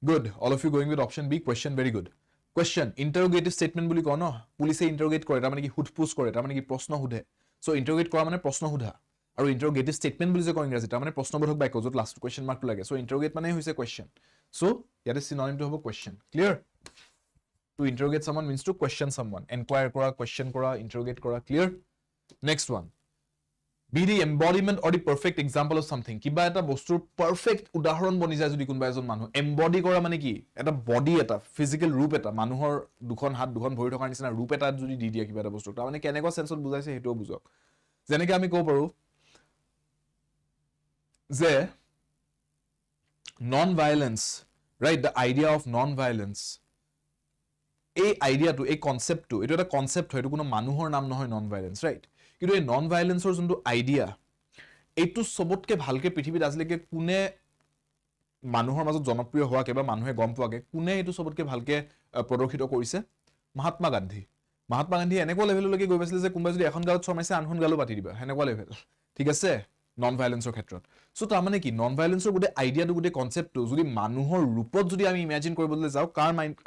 good all of you going with option B question very good question interrogative statement বুলি কও ন পুলিশে ইন্টারোগেট কৰে তাৰ মানে কি হুটপুছ কৰে তাৰ মানে কি প্ৰশ্ন সুধে সো ইন্টাৰোগেট কৰা মানে প্ৰশ্ন সুধা আৰু ইন্টাৰোগেটিভ স্টেটমেন্ট বুলি যে কয় ইংৰাজীত তাৰ মানে প্ৰশ্নবোধক বাক্য যত লাষ্ট কোৱেশ্চন মাৰ্কটো লাগে সো ইন্টাৰোগেট মানে হৈছে কোৱেশ্চন সো ইয়াতে সিনোনিম টো হ'ব question clear to interrogate someone means to question someone enquire kora question kora interrogate kora clear next one be the embodiment or the perfect example of something kiba eta bostur perfect udahoron boni jay jodi kunba ejon manu embody kora mane ki eta body eta physical roop eta manuhor dukhon hat dukhon bhori thokar nisina roop eta jodi di dia kiba eta bostur ta mane keneko sense ot bujaise heto bujok jeneke ami ko paru je non violence right the idea of non violence এই আইডিয়াটো এই কনসেপ্টটো এটা এটা concept হয় এটা কোনো মানুহৰ নাম নহয় নন ভাইলেন্স ৰাইট কিন্তু এই নন ভাইলেন্সৰ যোনটো আইডিয়া এইটো সবতকে ভালকে পৃথিৱীত আজিলৈকে কোনে মানুহৰ মাজত জনপ্ৰিয় হোৱা কেবা মানুহে গম পোৱাকে কোনে এইটো সবতকে ভালকে প্ৰদৰ্শিত কৰিছে মহাত্মা গান্ধী এনেকুৱা লেভেললৈকে গৈ পাইছিল যে কোনবা যদি এখন গাঁৱত শৰ্মাইছে আনখন গাঁৱত পাতি দিবা হেনেকুৱা লেভেল ঠিক আছে নন ভাইলেন্সৰ ক্ষেত্ৰত সো তাৰ মানে কি নন ভাইলেন্সৰ গুটে আইডিয়াটো গুটে কনসেপ্টটো যদি মানুহৰ ৰূপত যদি আমি ইমাজিন কৰিবলৈ যাও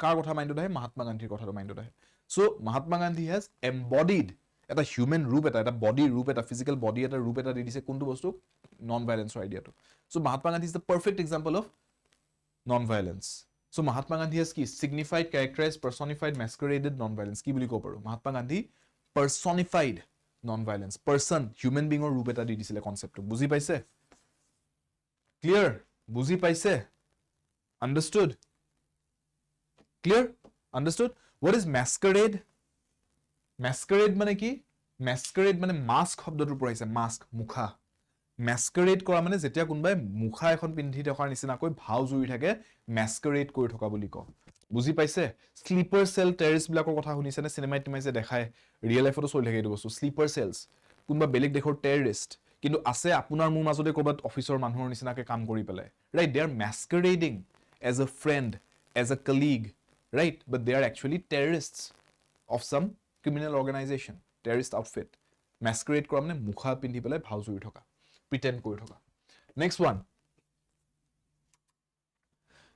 কাৰ কথা মাইন্ডত আহে মহাত্মা গান্ধীৰ কথাটো মাইন্ডত আহে so Mahatma Gandhi has embodied এটা হিউম্যান ৰূপ এটা বডি ৰূপ এটা ফিজিক্যাল বডি এটা ৰূপ এটা দি দিছে কোনটো বস্তু নন ভাইলেন্সৰ আইডিয়াটো so Mahatma Gandhi is the perfect example of non violence so Mahatma Gandhi has কি সিগনিফাইড ক্যাৰেক্টাৰাইজ পাৰ্সনিফাইড ম্যাস্কুৰেডেড নন ভাইলেন্স কি বুলি কব পাৰো Mahatma Gandhi পাৰ্সনিফাইড non violence person human being or roop eta di disile concept buzi paise clear buzi paise understood clear understood what is masquerade mane ki masquerade mane mask শব্দটো পৰাইছে mask মুখা masquerade কৰা মানে যেতিয়া কোনবাই মুখা এখন পিন্ধি থকাৰ নিচিনা কৈ ভাও জুৰি থাকে masquerade কৰি থকা বুলি ক বুজি পাইছে স্লিপাৰ সেল টেৰিস ব্লাকৰ কথা শুনিছে নে সিনেমাত তুমাইছে দেখায় ৰিয়েল লাইফতো চলি থাকে এই বস্তু স্লিপাৰ সেলস কোনবা বেলেগ দেখৰ টেৰৰিষ্ট কিন্তু আছে আপোনাৰ মোৰ মাজতে কৰবাত অফিচৰ মানুহৰ নিচিনাকে কাম কৰি পেলাই right they are masquerading as a friend as a colleague right but they are actually terrorists of some criminal organization terrorist outfit masquerade কৰা মানে মুখা পিন্ধি পেলাই ভাও জুৰি থকা pretend কৰি থকা next one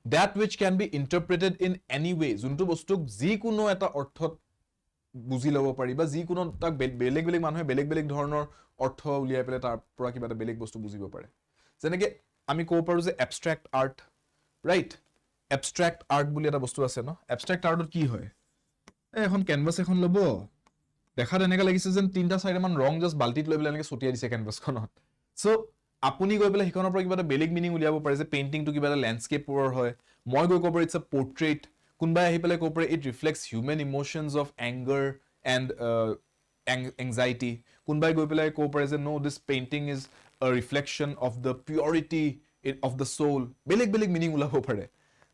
that which can be interpreted in any way যোনটো বস্তুক যি কোনো এটা অৰ্থত বুজি লব পাৰি বা যি কোনো তাক বেলেগ বেলেগ মানুহে বেলেগ বেলেগ ধৰণৰ অৰ্থ উলিয়াই পেলাই তাৰ পৰা কিবা এটা বেলেগ বস্তু বুজিব পাৰে যেনেকে আমি কব পাৰো যে abstract art right abstract art বুলি এটা বস্তু আছে ন abstract artত কি হয় এখন ক্যানভাস এখন লব দেখাত এনেকা লাগিছে যেন তিনটা চাৰিটা মান ৰং জাস্ট বালটিত লৈ পেলাই এনেকে ছটিয়াই দিছে ক্যানভাসখনত সো আপুনি গৈ পেলাই হিখনৰ পৰা কিবা এটা বেলেগ মিনিং উলিয়াব পাৰে যে পেইন্টিংটো কিবা এটা ল্যান্ডস্কেপৰ হয় মই গৈ ক'ব ইটস আ পোৰ্ট্ৰেইট কোনবাই আহি পেলাই ক'ব it reflects human emotions of anger and anxiety কোনবাই গৈ পেলাই ক'ব যে নো this painting is a reflection of the purity of the soul বেলেগ বেলেগ মিনিং উলাব পাৰে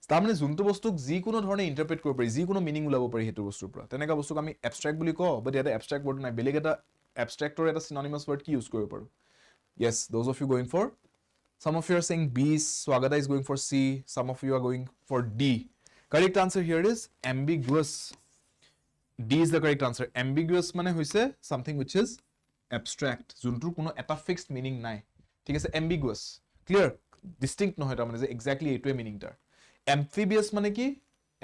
তাৰ মানে যোনটো বস্তুক যি কোনো ধৰণে ইন্টাৰপ্ৰেট কৰিব পাৰি যি কোনো মিনিং উলাব পাৰি হেতু বস্তুৰ পৰা তেনেকা বস্তুক আমি এবষ্ট্ৰেক্ট বুলি কওঁ বাট ইয়াতে এবষ্ট্ৰেক্ট ৱৰ্ড নাই বেলেগ এটা এবষ্ট্ৰেক্টৰ এটা সিনোনিমাস ৱৰ্ড কি ইউজ কৰিব পাৰো yes those of you going for some of you are saying B Swagata is going for C some of you are going for D Correct answer here is ambiguous. D is the correct answer. Ambiguous মানে হৈছে something which is abstract, যোনটোৰ কোনো এটা fixed meaning নাই, ঠিক আছে? Ambiguous, clear, distinct নহয় তাৰ মানে যে exactly এইটোৱে meaning তাৰ. Amphibious মানে কি?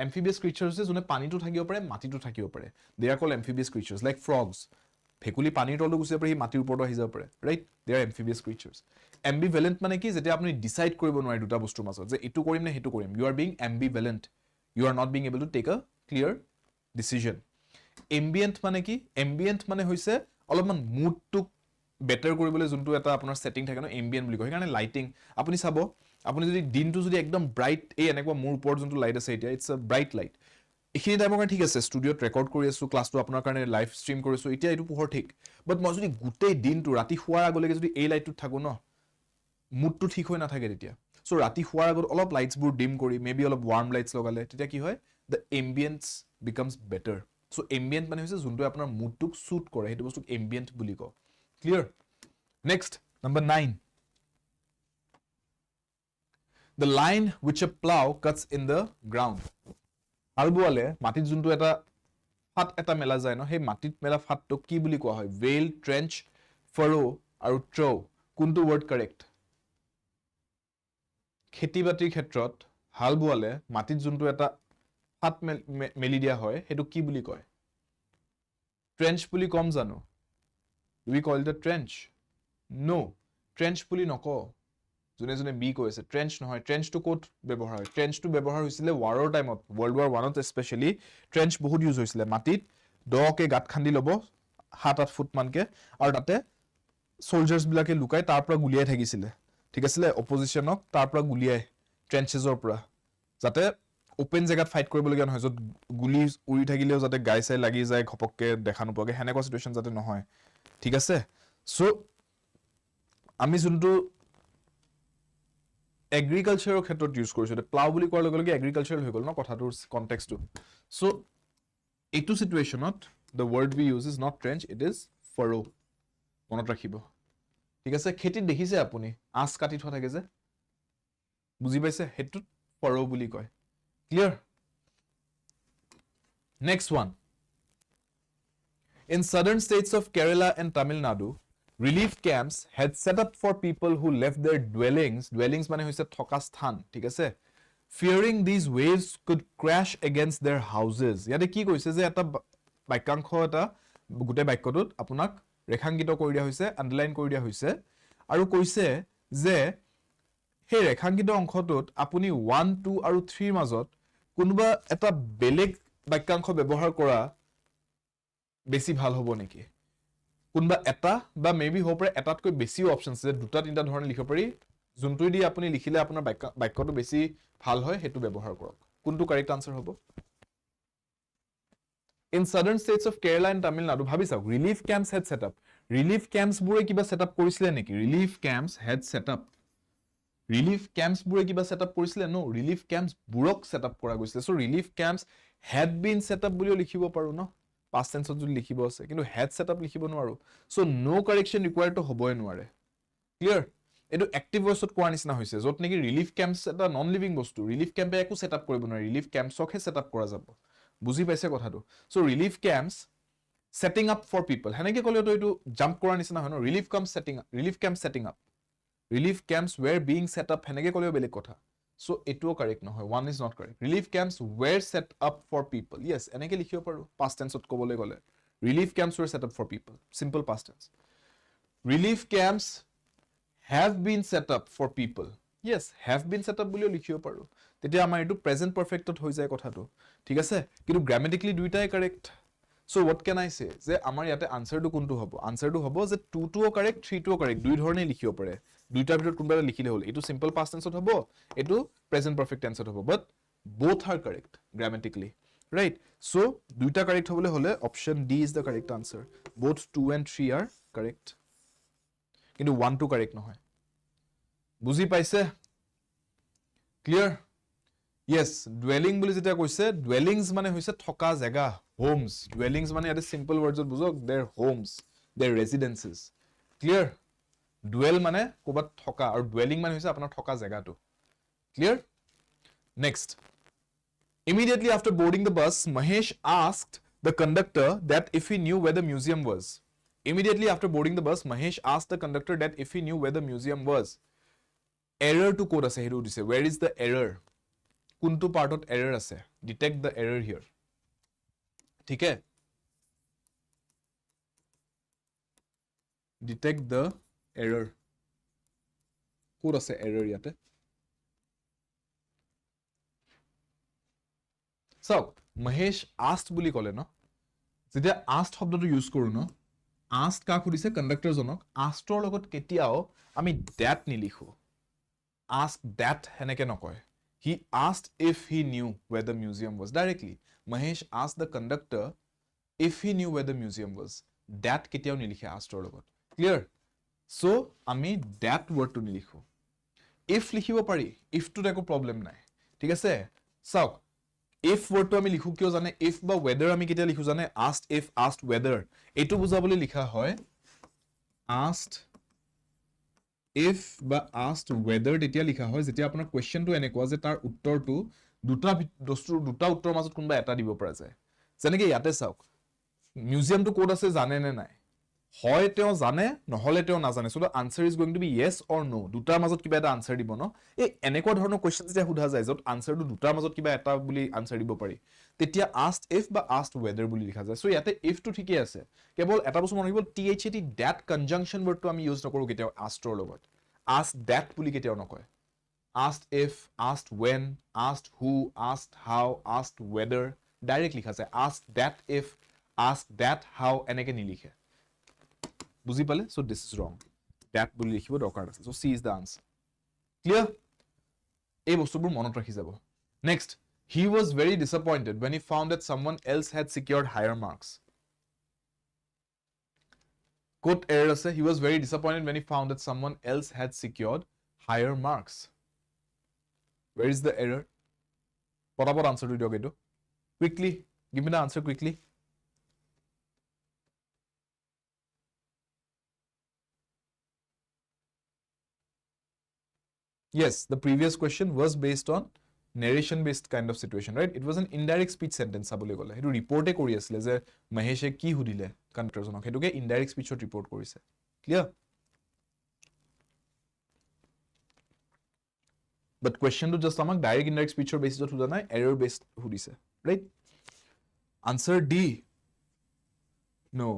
Amphibious creatures যে যোনে পানীটো থাকিব পাৰে, মাটিটো থাকিব পাৰে, they are called amphibious creatures, like frogs. ভেকুলি পানীৰ তলতো গুচি যাব পাৰে, মাটিৰ ওপৰতো আহি যাব পাৰে, right? They are amphibious creatures. Ambivalent মানে কি? যেতিয়া আপুনি ডিসাইড কৰিব নোৱাৰে দুটা বস্তুৰ মাজত যে এইটো কৰিম নে সেইটো কৰিম. You are being ambivalent. You are not being able to take a clear decision. Ambient মানে কি? Ambient মানে হৈছে অলপমান মুডটো বেটাৰ কৰিবলৈ যোনটো এটা আপোনাৰ সেটিং থাকে ন, ambient বুলি কয়। সেইকাৰণে লাইটিং আপুনি চাব, আপুনি যদি দিনটো যদি একদম ব্ৰাইট, এই এনেকুৱা মোৰ ওপৰত যোনটো লাইট আছে এতিয়া, ইটস আ ব্ৰাইট লাইট, এইখিনি টাইমৰ কাৰণে ঠিক আছে, ষ্টুডিঅ'ত ৰেকৰ্ড কৰি আছো, ক্লাছটো আপোনাৰ কাৰণে লাইভ ষ্ট্ৰীম কৰিছো, এতিয়া এইটো পোহৰ ঠিক। বাট মই যদি গোটেই দিনটো ৰাতি শোৱাৰ আগলৈকে যদি এই লাইটটোত থাকো ন, মুডটো ঠিক হৈ নাথাকে তেতিয়া। চ' ৰাতি শোৱাৰ আগত অলপ লাইটছবোৰ ডিম কৰি, মেবি অলপ ৱাৰ্ম লাইটছ লগালে, তেতিয়া কি হয়, the ambience becomes better. So' ambient মানে হৈছে যোনটোৱে আপোনাৰ মুডটোক শ্বুট কৰে, সেইটো বস্তুক এম্বিয়েন্ট বুলি কয়। Clear? Next, number 9. The line which a plow cuts in the ground. হাল বোৱালে মাটিত যোনটো এটা ফাট এটা মেলা যায় ন, সেই মাটিত মেলা ফাটটোক কি বুলি কোৱা হয়? ভেইল, ট্ৰেঞ্চ, ফাৰো আৰু থ্ৰ। কোনটো ৱৰ্ড কাৰেক্ট? খেতি বাতিৰ ক্ষেত্ৰত হাল বোৱালে মাটিত যোনটো এটা ফাট মেলি দিয়া হয়, সেইটো কি বুলি কয়? ট্ৰেঞ্চ বুলি কম জানো? Do we call it a trench? No, trench বুলি নকওঁ। যোনে যোনে বি কৈ আছে, ট্ৰেঞ্চ নহয়। ট্ৰেঞ্চটো ক'ত ব্যৱহাৰ হয়? ট্ৰেঞ্চটো ব্যৱহাৰ হৈছিলে ৱাৰৰ টাইমত, ৱৰ্ল্ড ৱাৰ 1ত স্পেচিয়েলি ট্ৰেঞ্চ বহুত ইউজ হৈছিলে। মাটিত দকে গাঁত খান্দি ল'ব 7-8 ফুট মানকে, আৰু তাতে চলজাৰ্ছ বিলাকে লুকাই তাৰ পৰা গুলিয়াই থাকিছিলে, ঠিক আছিলে? অপজিশ্যনক তাৰ পৰা গুলিয়াই, ট্ৰেঞ্চেছৰ পৰা, যাতে ওপেন জেগাত ফাইট কৰিবলগীয়া নহয়, য'ত গুলি উৰি থাকিলেও যাতে গাই চাই লাগি যায় ঘপককে দেখা নোপোৱাকে, সেনেকুৱা চিটুৱেশ্যন যাতে নহয়, ঠিক আছে? চ' আমি যোনটো এগ্ৰিকালচাৰৰ ক্ষেত্ৰত ইউজ কৰিছো, প্লাউ বুলি কোৱাৰ লগে লগে এগ্ৰিকালচাৰেল হৈ গ'ল ন কথাটোৰ কনটেক্সটো। চ' এইটো চিটুৱেশ্যনত the word we use is not trench, it is furrow. মনত ৰাখিব, ঠিক আছে? খেতিত দেখিছে আপুনি আঁচ কাটি থোৱা থাকে যে, বুজি পাইছে? সেইটোত ফাৰো বুলি কয়। Clear? Next one. In southern states of Kerala and Tamil Nadu, relief camps had set up for people who left their dwellings. Dwellings মানে হৈছে থকা স্থান, ঠিক আছে? Fearing these waves could crash against their houses. ইয়াতে কি কৈছে যে এটা বাক্যাংশ, এটা গোটেই বাক্যটোত আপোনাক ৰেখাংকিত কৰি দিয়া হৈছে, আণ্ডাৰলাইন কৰি দিয়া হৈছে, আৰু কৈছে যে সেই ৰেখাংকিত অংশটোত আপুনি 1, 2 আৰু 3 মাজত কোনোবা এটা বেলেগ বাক্যাংশ ব্যৱহাৰ কৰা বেছি ভাল হ'ব নেকি? কোনোবা এটা বা মেবি হ'ব পাৰে এটাতকৈ বেছিও অপশ্যন আছে, দুটা তিনিটা ধৰণে লিখিব পাৰি, যোনটো দি আপুনি লিখিলে আপোনাৰ বাক্যটো বেছি ভাল হয়, সেইটো ব্যৱহাৰ কৰক। কোনটো কাৰেক্ট আনসাৰ হ'ব? In southern states of Kerala and Tamil Nadu, ভাবি চাওক, relief camps had set up. Relief কেম্পছবোৰে কিবা সেটআপ কৰিছিলে নেকি? Relief camps had set up. Relief কেম্পছবোৰে কিবা সেটআপ কৰিছিলে? নো, ৰিলিফ কেম্পছবোৰক সেটআপ কৰা গৈছিলে। So relief camps had been set up বুলিও লিখিব পাৰো ন, past tense যদি লিখিব আছে, কিন্তু had set up লিখিব নোৱাৰো। সো নো কাৰেকশ্যন ৰিকুৱায়াৰ্ড তো হ'বই নোৱাৰে। ক্লিয়াৰ? এটো এক্টিভ ভয়েসত কোৱাৰ নিচিনা হৈছে, য'ত নেকি ৰিলিফ কেম্পছ এটা নন লিভিং বস্তু, ৰিলিফ কেম্পে একো সেটআপ কৰিব নোৱাৰে, ৰিলিফ কেম্পছকহে সেটআপ কৰা যাব। বুজি পাইছে কথাটো? So relief camps setting up for people, হেনেকে ক'লে তো এটো জাম্প কৰাৰ নিচিনা হয় ন। Relief camp setting up, relief camps were being set up, হেনেকে ক'লেও বেলেগ কথা। সো এটোও কাৰেক্ট নহয়, one is not correct. Relief camps were set up for people, yes, এনেকে লিখিব পাৰো past tense ত ক'বলৈ গ'লে, relief camps were set up for people, simple past tense. Relief camps have been set up for people, yes, have been set up বুলিও লিখিব পাৰো, তেতিয়া আমাৰ এটো প্ৰেজেন্ট পাৰফেক্টত হৈ যায় কথাটো, ঠিক আছে? কিন্তু গ্ৰামাটিক্যালি দুইটাই correct. So what can I say? যে আমাৰ ইয়াতে আনসাৰটো কোনটো হ'ব? আনসাৰটো হ'ব যে 2 টোও কাৰেক্ট, 3 টোও কাৰেক্ট, দুই ধৰণে লিখিব পাৰে। দুইটাৰ ভিতৰত কোনবা এটা লিখিলে হ'ল। এটো সিম্পল পাষ্ট টেন্সত হ'ব, এটো প্ৰেজেন্ট পাৰফেক্ট টেন্সত হ'ব, বাট both are correct grammatically, right? So দুইটা কাৰেক্ট হ'বলৈ হলে option D is the correct answer. Both 2 and 3 are correct, কিন্তু 1 টো কাৰেক্ট নহয়। বুজি পাইছে? ক্লিয়াৰ? Yes, dwelling বুলি যেটা কৈছে, dwellings মানে হৈছে থকা জায়গা, homes. Dwellings মানে এটা simple words to বুঝক, their homes, their residences. Clear? Dwell মানে কোবাত থকা, আৰু dwelling মানে হৈছে আপোনাৰ থকা জায়গাটো। Clear? Next. Immediately after boarding the bus, Mahesh asked the conductor that if he knew where the museum was. Immediately after boarding the bus, Mahesh asked the conductor that if he knew where the museum was. Error to code ase heru dise. Where is the error? Kuntu part of error ase. Detect the error here. ठीक है? Detect the error. Code ase error yate. So, Mahesh asked বুলি ক'লে ন যেতিয়া asked শব্দটো use কৰো ন asked কাক সুধিছে conductor জনক asked ৰ লগত কেতিয়াও আমি that নিলিখো asked that হেনেকে নকয় he asked if he knew where the museum was directly Mahesh asked the conductor if he knew where the museum was that কেতিয়াও নিলিখে asked ৰ লগত clear so আমি that word টো নিলিখো if লিখিব পাৰি if টো একো প্ৰবলেম নাই ঠিক আছে চাওক if word to আমি লিখু কিয় জানে if বা whether আমি কেতিয়া লিখু জানে asked if asked whether এটো বুজাবলৈ লিখা হয় asked if বা asked whether তেতিয়া লিখা হয় যেতিয়া আপোনাৰ কোৱেশ্চনটো এনেকুৱা যে তাৰ উত্তৰটো দুটা উত্তৰ মাজত কোনবা এটা দিব পৰা যায় যেনেকৈ ইয়াতে চাওক মিউজিয়ামটো কোড আছে জানে নে নাই হয় তেও জানে নহলে তেও নাজানে so the answer is going to be yes or no দুটাৰ মাজত কিবা এটা আনসাৰ দিব ন এই এনেকুৱা ধৰণৰ কোৱেশ্চন যেতিয়া সোধা যায় যত আনসাৰটো দুটাৰ মাজত কিবা এটা বুলি আনসাৰ দিব পাৰি তেতিয়া asked if বা asked whether বুলি লিখা যায় সো ইয়াতে if টো ঠিকই আছে কেৱল এটা বস্তু মন ৰাখিব that that conjunction word টো আমি ইউজ নকৰো কেতিয়াও asked ৰ লগত asked that বুলি কেতিয়াও নকয় asked if asked when asked who asked how asked whether direct লিখা যায় asked that if asked that how এনেকে নিলিখে বুজি পালে so this is wrong that বুলি লিখিব দৰকাৰ আছে so c is the answer clear এই বস্তুবোৰ মনত ৰাখি যাব next he was very disappointed when he found that someone else had secured higher marks quote error আছে he was very disappointed when he found that someone else had secured higher marks where is the error পটাপট answer to দিয়ক এটো quickly give me the answer quickly Yes, the previous question was based on narration based kind of situation, right? It was an indirect speech sentence sabole gole. Hetu report e kori asile je Maheshe ki hudile conductor jonok. Hetu ke indirect speech ot report korise. Clear? But question to just amak direct indirect speech or basis ot huda nai error based hudise, right? Answer D. No.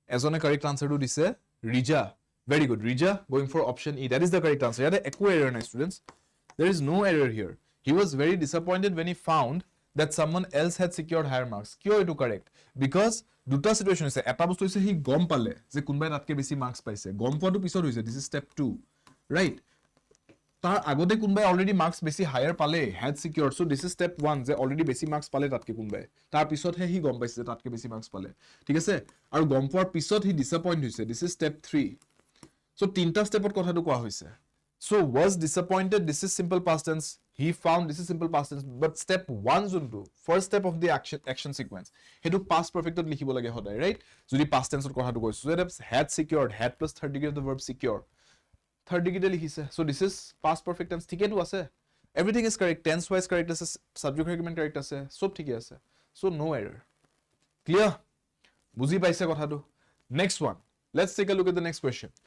As on a correct answer to dise Rija. Very good. Rija, going for option E. That is the correct answer. Yeah, echo error, nice students. There is no error here. He was very disappointed when he found that someone else had secured higher marks. Kyo eto correct? Because duta situation is eta bostu hoise he gom pale je kunbai tatke beshi marks paise. Gom poatu pisor hoise. This is step 2. Right? Tar agote kunbai already marks beshi higher pale had secured. So this is step 1 je already beshi marks pale tatke kunbai. Tar pisot he gom paise tatke beshi marks pale. Thik ase? Aru gom poar pisot he disappointed hoise. This is step 3. So, tinta step or kotha to koa hoise. So, was disappointed. This is simple past tense. He found this is simple past tense. But step 1 juntu first step of the action sequence. Hetu past perfect ot likhibo lage hodai, right? Jodi past tense or kotha to koisu. So, that had secured, had plus third degree of the verb secure. Third degree de likhise. So, this is past perfect tense. Thike tu ase. Everything is correct. Tense wise correct ase. Subject argument correct ase. Sob thike ase. So, no error. Clear? Buji paise kotha to. Next one. Let's take a look at the next question.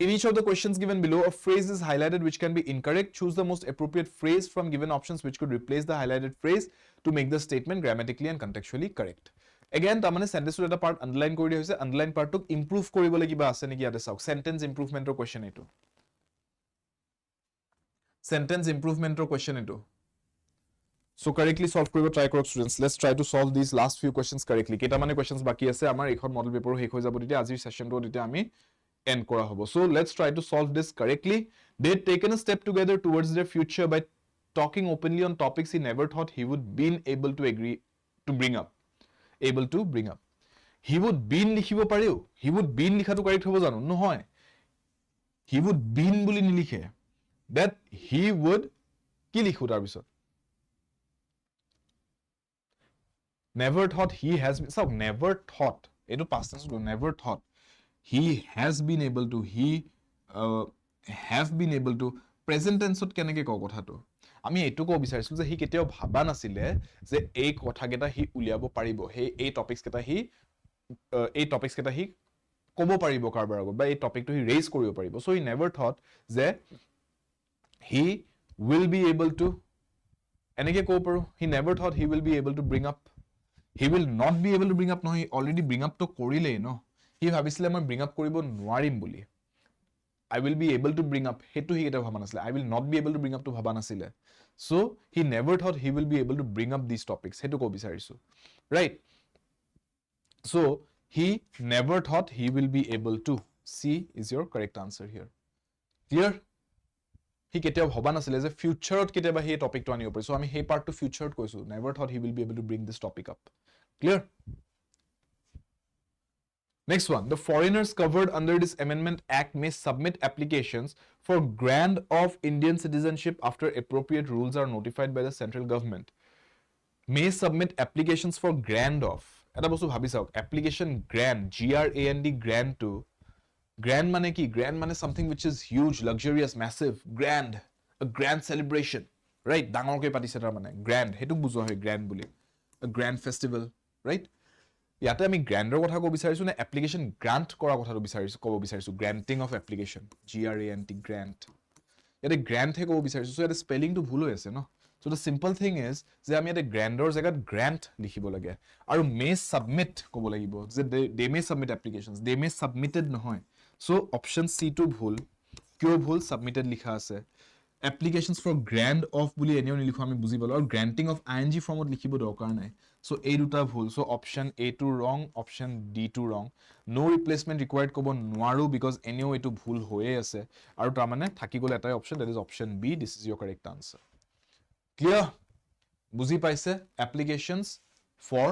In each of the questions given below, a phrase is highlighted which can be incorrect. Choose the most appropriate phrase from given options which could replace the highlighted phrase to make the statement grammatically and contextually correct. Again, tamane sentence to part underline kori dia hoise. Underline part to improve koribole kiba ase neki yate sauk. Sentence improvement or question eto. Sentence improvement or question eto. So correctly solve koribo try korok students. Let's try to solve these last few questions correctly. Keta mane questions baki ase amar ekhon model paper hek hoi jabo dite ajir session to dite ami end kora hobo. So let's try to solve this correctly. They had taken a step together towards their future by talking openly on topics he never thought he would been able to agree to bring up. Able to bring up. He would been likhibo pareu. He would been likha to correct hobo janu. No hoy. He would been buli nilikhe. That he would ki likhu tar bisot. Never thought he has been. So never thought. Eto past tense go never thought. He has been able to, he have been able to. Present tense ot keneke ko kotha to. আমি এইটো ক'ব বিচাৰিছো যে হি কেতিয়াও ভাবা নাছিলে যে এই কথাকেইটা হি উলিয়াব পাৰিব এই টপিকছ কেইটা হি ক'ব পাৰিব কাৰোবাৰ আগত বা এই টপিকটো হি ৰেইজ কৰিব পাৰিব সো হি নেভাৰ থট যে হি will be able to এনেকে ক'ব পাৰো he never thought he will be able to bring up he will not be able to bring up নহয় already bring up to কৰিলেই ন হি ভাবিছিলে মই bring up কৰিব নোৱাৰিম বুলি I will be able to bring up হেতু হি এটা ভাবা নাছিলে I will not be able to bring up to ভাবা নাছিলে so he never thought he will be able to bring up these topics হেতু ক'ব বিচাৰিছো right so he never thought he will be able to C is your correct answer here clear হি কেতিয়াও ভাবা নাছিলে যে ফিউচাৰত কেতিয়াবা হি টপিকটো আনিব পাৰে সো আমি হে পাৰ্টটো ফিউচাৰত কৈছো never thought he will be able to bring this topic up clear next one the foreigners covered under this amendment act may submit applications for grant of Indian citizenship after appropriate rules are notified by the central government may submit applications for grant of এটা বস্তু ভাবি চাওক application grant grant grant to Grand mane ki? Grand mane something which is huge, luxurious, massive, grand, a grand celebration, right? Dangor ke party setar mane grand. Hetu buzo hoy grand buli. A grand festival, right? Yate ami grander kotha ko bisarisu na application grant kora kotha to bisarisu ko bisarisu granting of application grant grant. Yate grant he ko bisarisu so yate spelling to bhul hoy ase no. So the simple thing is যে আমি এটা গ্ৰ্যান্ডৰ জায়গাত গ্ৰ্যান্ট লিখিব লাগে আৰু মে submit ক'ব লাগিব যে they may submit applications they may submitted নহয় so option C to ভুল কিয় ভুল submitted লিখা আছে applications for grant of বুলি এনেও নিলিখো আমি বুজি পালো আৰু granting of ing ফৰ্মত লিখিব দৰকাৰ নাই so এই দুটা ভুল so option A to wrong option D to wrong no replacement required ক'ব নোৱাৰো because এনেও এটো ভুল হৈয়ে আছে আৰু তাৰ মানে থাকি গলে এটাই option that is option B this is your correct answer clear বুজি পাইছে applications for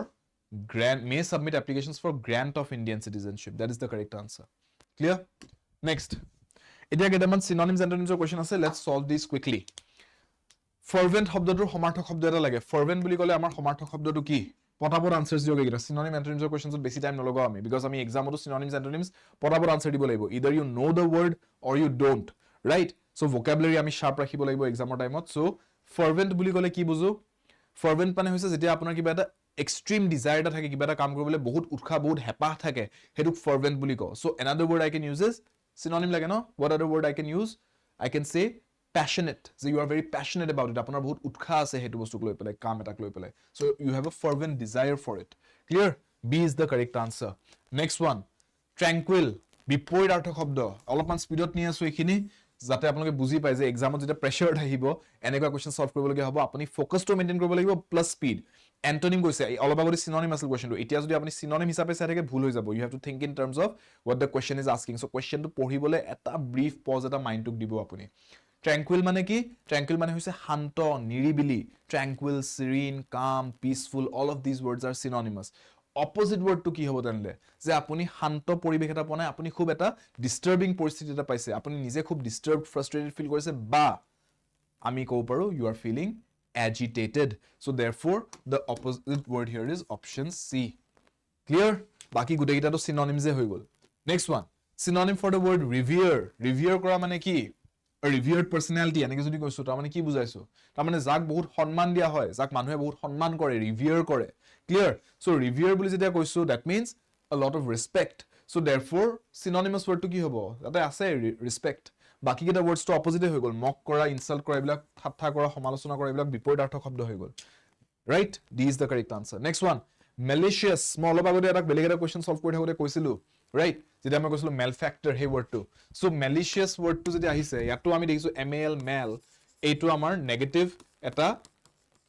grant may submit applications for grant of Indian citizenship that is the correct answer clear next এতিয়া কেইটামান synonyms antonyms ৰ question আছে let's solve these quickly fervent শব্দটোৰ সমাৰ্থক শব্দ এটা লাগে fervent বুলি ক'লে আমাৰ সমাৰ্থক শব্দটো কি পটাপট আনসাৰস দিও গেইটা synonyms antonyms ৰ questions বেছি টাইম নলগাও আমি because আমি এক্সামতো synonyms antonyms পটাপট আনসাৰ দিব লাগিব either you know the word or you don't right so vocabulary আমি sharp ৰাখিব লাগিব এক্সামৰ টাইমত so fervent বুলি ক'লে কি বুজো fervent মানে হৈছে যেতিয়া আপোনাৰ কিবা এটা extreme desire এটা থাকে কিবা এটা কাম কৰিবলৈ বহুত উৎসাহ বহুত হেপাহ থাকে হেতুক fervent বুলি কও so another word I can use is synonym লাগে ন what other word I can use I can say passionate so you are very passionate about it আপোনাৰ বহুত উৎসাহ আছে হেতু বস্তুক লৈ পেলাই কাম এটাক লৈ পেলাই so you have a fervent desire for it clear B is the correct answer next one tranquil বিপৰীতাৰ্থ শব্দ অলপমান স্পিডত নি আছো এখিনি যাতে আপোনালোকে বুজি পায় যে এক্সামত যেটা প্ৰেছাৰ আহিব এনেকুৱা কোৱেশ্চন সলভ কৰিব লগা হ'ব আপুনি ফোকাসটো মেইনটেইন কৰিব লাগিব প্লাস স্পিড এন্টোনিম কৈছে অলপ আগতে সিনোনিম আছিল কোৱেশ্চনটো এতিয়া যদি আপুনি সিনোনিম হিচাপে চাই থাকে ভুল হৈ যাব you have to think in terms of what the question is asking so কোৱেশ্চনটো পঢ়িবলে এটা ব্রিফ পজ এটা মাইন্ডটোক দিব আপুনি tranquil মানে কি tranquil মানে হৈছে শান্ত নিৰিবিলি tranquil serene calm peaceful all of these words are synonymous opposite word to কি হ'ব তেনলে যে আপুনি শান্ত পৰিবেশ এটা পনাই আপুনি খুব এটা ডিস্টাৰ্বিং পৰিস্থিতি এটা পাইছে আপুনি নিজে খুব ডিস্টাৰ্বড ফ্ৰাস্ট্ৰেটেড ফিল কৰিছে বা আমি কও পাৰো you are feeling agitated so therefore the opposite word here is option C clear বাকি গুটেইটা তো synonyms এ হৈ গল next one synonym for the word revere কৰা মানে কি a revered personality এনেকে যদি কৈছো তাৰ মানে কি বুজাইছো তাৰ মানে যাক বহুত সম্মান দিয়া হয় যাক মানুহে বহুত সম্মান কৰে revere কৰে clear so revere বুলি যেতিয়া কৈছো that means a lot of respect so therefore synonymous word to কি হ'ব তাতে আছে respect বাকি কেটা words to opposite হৈ গল mock কৰা insult কৰা এইবিলাক ঠাট্টা কৰা সমালোচনা কৰা এইবিলাক বিপৰীতাৰ্থ শব্দ হৈ গল right D is the correct answer next one malicious মই অলপ আগতে এটা বেলেগ এটা কোৱেশ্চন সলভ কৰি থাকোতে কৈছিলো right যেটা মই কৈছিলো malfactor হে word to so malicious word to যদি আহিছে ইয়াতো আমি দেখিছো mal mal এইটো আমাৰ নেগেটিভ এটা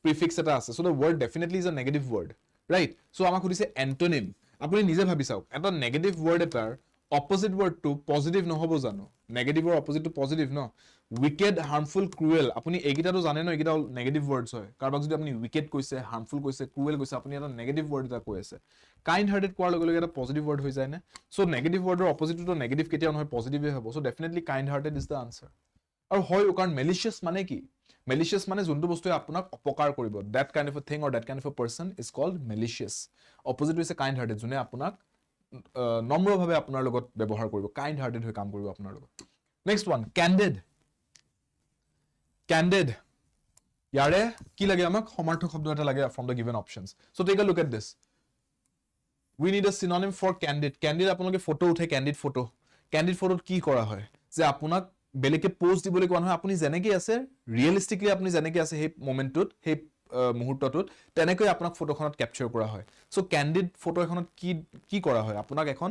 prefix এটা আছে so the word definitely is a negative word right so আমাক খুদিছে antonym আপুনি নিজে ভাবি চাওক এটা নেগেটিভ word এটাৰ opposite word to positive নহব জানো negative or opposite to positive no wicked harmful cruel আপুনি এইগিটা তো জানে ন এইগিটা নেগেটিভ words হয় কারবাক যদি আপুনি wicked কৈছে harmful কৈছে cruel কৈছে আপুনি এটা নেগেটিভ word এটা কৈ আছে kind hearted কোৱাৰ লগে লগে এটা পজিটিভ word হৈ যায় না সো নেগেটিভ wordৰ opposite to নেগেটিভ কেতিয়া নহয় পজিটিভে হ'ব so definitely kind hearted is the answer আৰু হয় কাৰণ malicious মানে কি malicious মানে যোনটো বস্তু আপোনাক অপকাৰ কৰিব that kind of a thing or that kind of a person is called malicious opposite is kind hearted যোনে আপোনাক নম্ৰভাৱে আপোনাৰ লগত ব্যৱহাৰ কৰিব kind hearted হৈ কাম কৰিব আপোনাৰ লগত next one candid ইয়াৰে কি লাগে আমাক সমাৰ্থক শব্দ এটা লাগে from the given options. So take a look at this. We need a synonym for candid. Candid আপোনালোকে ফটো উঠে candid photo. Candid photo কি কৰা হয় যে আপোনাক বেলেগে পোষ্ট দিবলৈ কোৱা নহয় আপুনি যেনেকৈ আছে ৰিয়েলিষ্টিকলি আপুনি যেনেকৈ আছে সেই মোমেন্টটোত সেই মুহূৰ্তটোত তেনেকৈ আপোনাক ফটোখনত ক্যাপচাৰ কৰা হয় সো ক্যান্ডিড ফটো এখনত কি কৰা হয় আপোনাক এখন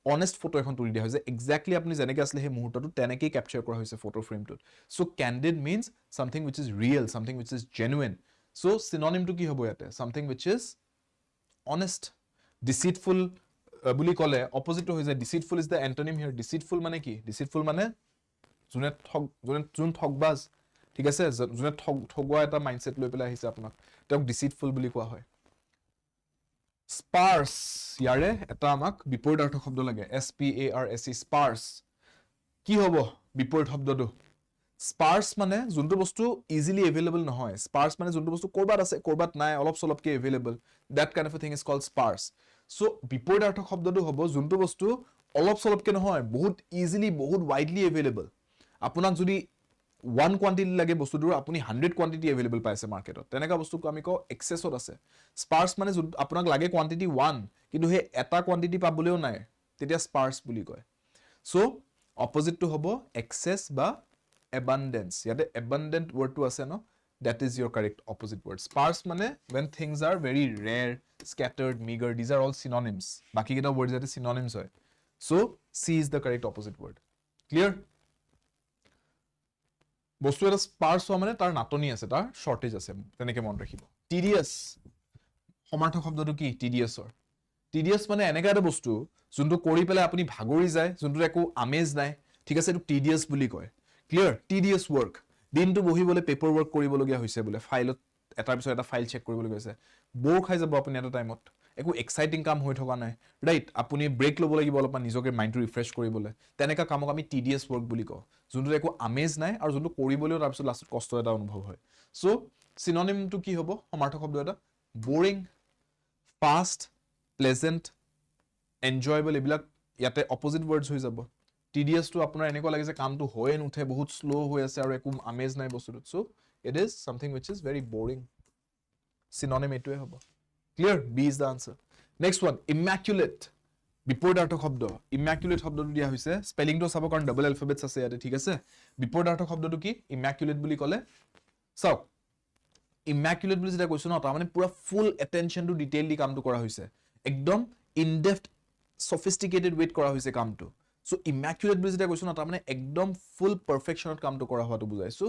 অনেষ্ট ফটো এখন তুলি দিয়া হয় যে এক্স্যাক্টলি আপুনি যেনেকৈ আছিল সেই মুহূৰ্তটোত তেনেকৈ ক্যাপচাৰ কৰা হৈছে ফটো ফ্ৰেমটোত so candid means something which is real something which is genuine so সিনোনিমটো কি হ'ব ইয়াতে something which is honest deceitful বুলি ক'লে অপোজিটটো হৈ যায় deceitful is the antonym here deceitful মানে কি deceitful মানে যোন ঠগবাজ ঠিক আছে যোনে ঠগোৱা এটা মাইন্ডসেট লৈ পেলাই আহিছে আপোনাক তেওঁক deceitful বুলি কোৱা হয় sparse ইয়াৰে এটা আমাক বিপৰীতাৰ্থক শব্দ লাগে s p a r s e sparse কি হ'ব বিপৰীত শব্দটো sparse মানে যোনটো বস্তু easily available নহয় sparse মানে যোনটো বস্তু কৰবাত আছে কৰবাত নাই অলপ সলপকে available that kind of a thing is called sparse so বিপৰীতাৰ্থক শব্দটো হ'ব যোনটো বস্তু অলপ সলপকে নহয় বহুত easily বহুত widely available আপোনাক যদি 1 quantity লাগে বস্তুটোৰ আপুনি 100 quantity available পাইছে মাৰ্কেটত তেনেকা বস্তুক আমি কও এক্সেছত আছে sparse মানে আপোনাক লাগে quantity 1 কিন্তু হে এটা quantity পাবলেও নাই তেতিয়া sparse বুলি কয় so opposite to hobo excess ba abundance yate abundant word to ase no that is your correct opposite word sparse mane when things are very rare scattered meager these are all synonyms baki kita words yate synonyms hoy so c is the correct opposite word clear bostu eta sparse ho mane tar natoni ase tar shortage ase teneke mon rakhibo tedious সমাৰ্থক শব্দটো কি tedious or tedious মানে এনেকা এটা বস্তু যোনটো কৰি পেলাই আপুনি ভাগৰি যায় যোনটো একো আমেজ নাই ঠিক আছে এটো tedious বুলি কয় ক্লিয়াৰ tedious work দিনটো বহিবলৈ পেপাৰ ওয়াৰ্ক কৰিবলগীয়া হৈছে বলে ফাইলত এটাৰ পিছত এটা ফাইল চেক কৰিবলগীয়া হৈছে বৰ খাই যাব আপুনি এটা টাইমত একো এক্সাইটিং কাম হৈ থকা নাই ৰাইট আপুনি ব্ৰেক ল'ব লাগিব অলপমান নিজকে মাইন্ডটো ৰিফ্ৰেশ কৰিবলৈ তেনেকা কামক আমি tedious work বুলি কওঁ যোনটো একো আমেজ নাই আৰু যোনটো কৰিবলৈও তাৰ পিছত লাষ্টত কষ্ট এটা অনুভৱ হয় সো সিনোনিমটো কি হ'ব সমাৰ্থক শব্দ এটা boring fast pleasant enjoyable এবিলাক ইয়াতে opposite words হৈ যাব tedious to আপোনাৰ এনেকুৱা লাগে যে কামটো হৈ নুঠে বহুত স্লো হৈ আছে আৰু একো আমেজ নাই বস্তুটো so it is something which is very boring synonym এটোৱে হ'ব clear b is the answer next one immaculate বিপৰীতাৰ্থক শব্দ immaculate শব্দটো দিয়া হৈছে স্পেলিংটো চাব কাৰণ ডাবল এলফাবেটস আছে ইয়াতে ঠিক আছে বিপৰীতাৰ্থক শব্দটো কি immaculate বুলি ক'লে চাওক immaculate বুলি যেটা কৈছো ন তা মানে পুৰা ফুল attention to detail দি কামটো কৰা হৈছে একদম in depth sophisticated way কৰা হৈছে কামটো so immaculate বুলি যেটা কৈছো না তা মানে একদম ফুল পারফেকশনত কামটো কৰা হোৱাটো বুজাইছো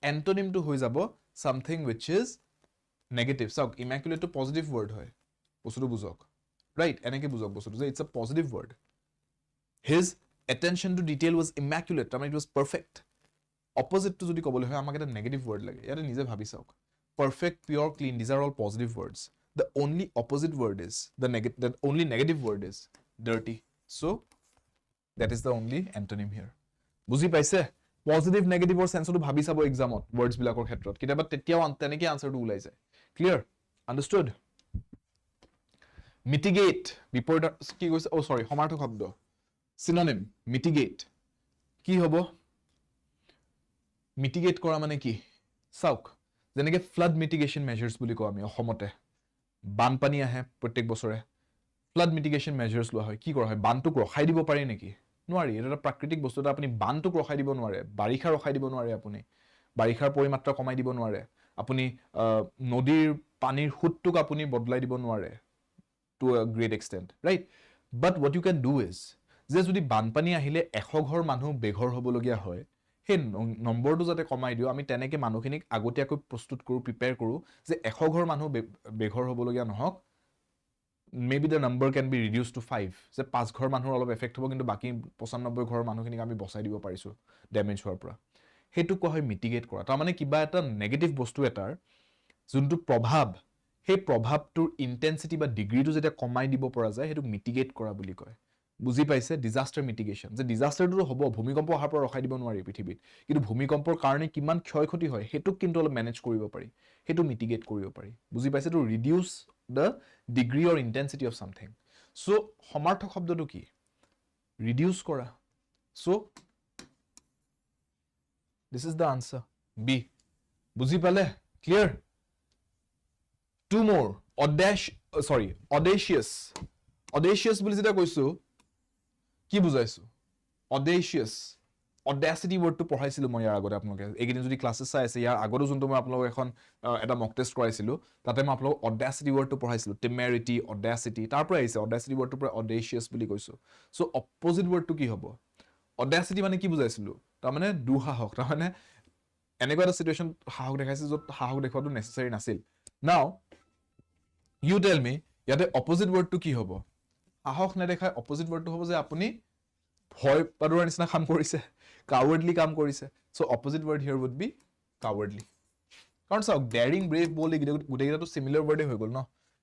antonym to হৈ যাব something which is negative so immaculate to positive word হয় বস্তুটো বুজক right এনেকে বুজক বস্তুটো যে it's a positive word his attention to detail was immaculate তা মানে it was perfect opposite to যদি ক'বলৈ হয় আমাক এটা negative word লাগে ইয়াতে নিজে ভাবি চাওক perfect pure clean these are all positive words the only opposite word is the only negative word is dirty so that is the only antonym here বুজি পাইছে positive negative or sense to ভাবি চাব এক্সামত words বিলাকৰ ক্ষেত্ৰত কিতাবা তেতিয়াও তেনেকৈ আনসাৰটো ওলাই যায় clear understood mitigate বিপৰীত কি কৈছে oh sorry সমাৰ্থক শব্দ synonym mitigate কি হ'ব mitigate কৰা মানে কি চাওক যেনেকৈ flood mitigation measures বুলি কওঁ আমি অসমতে বানপানী আহে প্ৰত্যেক বছৰে flood mitigation measures লোৱা হয় কি কৰা হয় বানটোক ৰখাই দিব পাৰি নেকি নোৱাৰি এটা প্ৰাকৃতিক বস্তু এটা আপুনি বানটোক ৰখাই দিব নোৱাৰে বাৰিষা ৰখাই দিব নোৱাৰে আপুনি বাৰিষাৰ পৰিমাত্ৰা কমাই দিব নোৱাৰে আপুনি নদীৰ পানীৰ হুটটোক আপুনি বদলাই দিব নোৱাৰে to a great extent right but what you can do is যে যদি বানপানী আহিলে 100 ঘৰ মানুহ বেঘৰ হ'বলগীয়া হয় হে নম্বৰটো যাতে কমাই দিও আমি তেনেকে মানুহখিনিক আগতিয়াকৈ প্ৰস্তুত কৰো প্ৰিপেয়াৰ কৰো যে 100 ঘৰ মানুহ বেঘৰ হ'বলগীয়া নহওক maybe the number can be reduced to 5 যে 5 ঘৰ মানুহৰ অলপ এফেক্ট হ'ব কিন্তু বাকি 95 ঘৰ মানুহখিনিক আমি বচাই দিব পাৰিছো ড্যামেজ হোৱাৰ পৰা হেতু কোৱা হয় মিটিগেট কৰা তাৰ মানে কিবা এটা নেগেটিভ বস্তু এটাৰ যোনটো প্ৰভাৱ হে প্ৰভাৱটোৰ ইন্টেন্সিটি বা ডিগ্ৰীটো যেটা কমাই দিব পৰা যায় হেতু মিটিগেট কৰা বুলি কয় বুজি পাইছে ডিজাস্টাৰ মিটিগেশন যে ডিজাস্টাৰটো হ'ব ভূমিকম্প অহাৰ পৰা ৰখাই দিব নোৱাৰি পৃথিৱীত কিন্তু ভূমিকম্পৰ কাৰণে কিমান ক্ষয়ক্ষতি হয় হেতু কিন্তু অলপ মেনেজ কৰিব পাৰি হেতু মিটিগেট কৰিব পাৰি বুজি পাইছে two reduce the degree or intensity of something so সমাৰ্থক শব্দটো কি reduce কৰা so this is the answer b বুজি পালে Clear? Two more. Audacious. Audacious বুলি যেটা কৈছো কি বুজাইছো? Audacious. Audacity word to পঢ়াইছিলো মই ইয়াৰ আগতে আপোনালোকে এইকেইদিন যদি ক্লাছেছ চাই আছে ইয়াৰ আগতো যোনটো মই আপোনালোকক এখন এটা মক টেষ্ট কৰাইছিলো তাতে মই আপোনালোকক audacity word to পঢ়াইছিলো temerity audacity তাৰ পৰা আহিছে audacity word to পৰা audacious বুলি কৈছো সো অপোজিট word to কি হ'ব audacity মানে কি বুজাইছিলো তাৰ মানে দুঃসাহস তাৰ মানে এনেকুৱা এটা সিচুৱেচন সাহস দেখাইছে যত সাহস দেখুৱাটো নেসেসাৰি নাছিল নাও you tell me ইয়াতে অপোজিট word to কি হ'ব সাহস নেদেখাই অপোজিট word to হ'ব যে আপুনি ভয় পাদুৱাৰ নিচিনা কাম কৰিছে cowardly কাম কৰিছে so opposite word here would be cowardly কাৰণ চাওক daring brave bold গুটেইটো similar word হৈ গল ন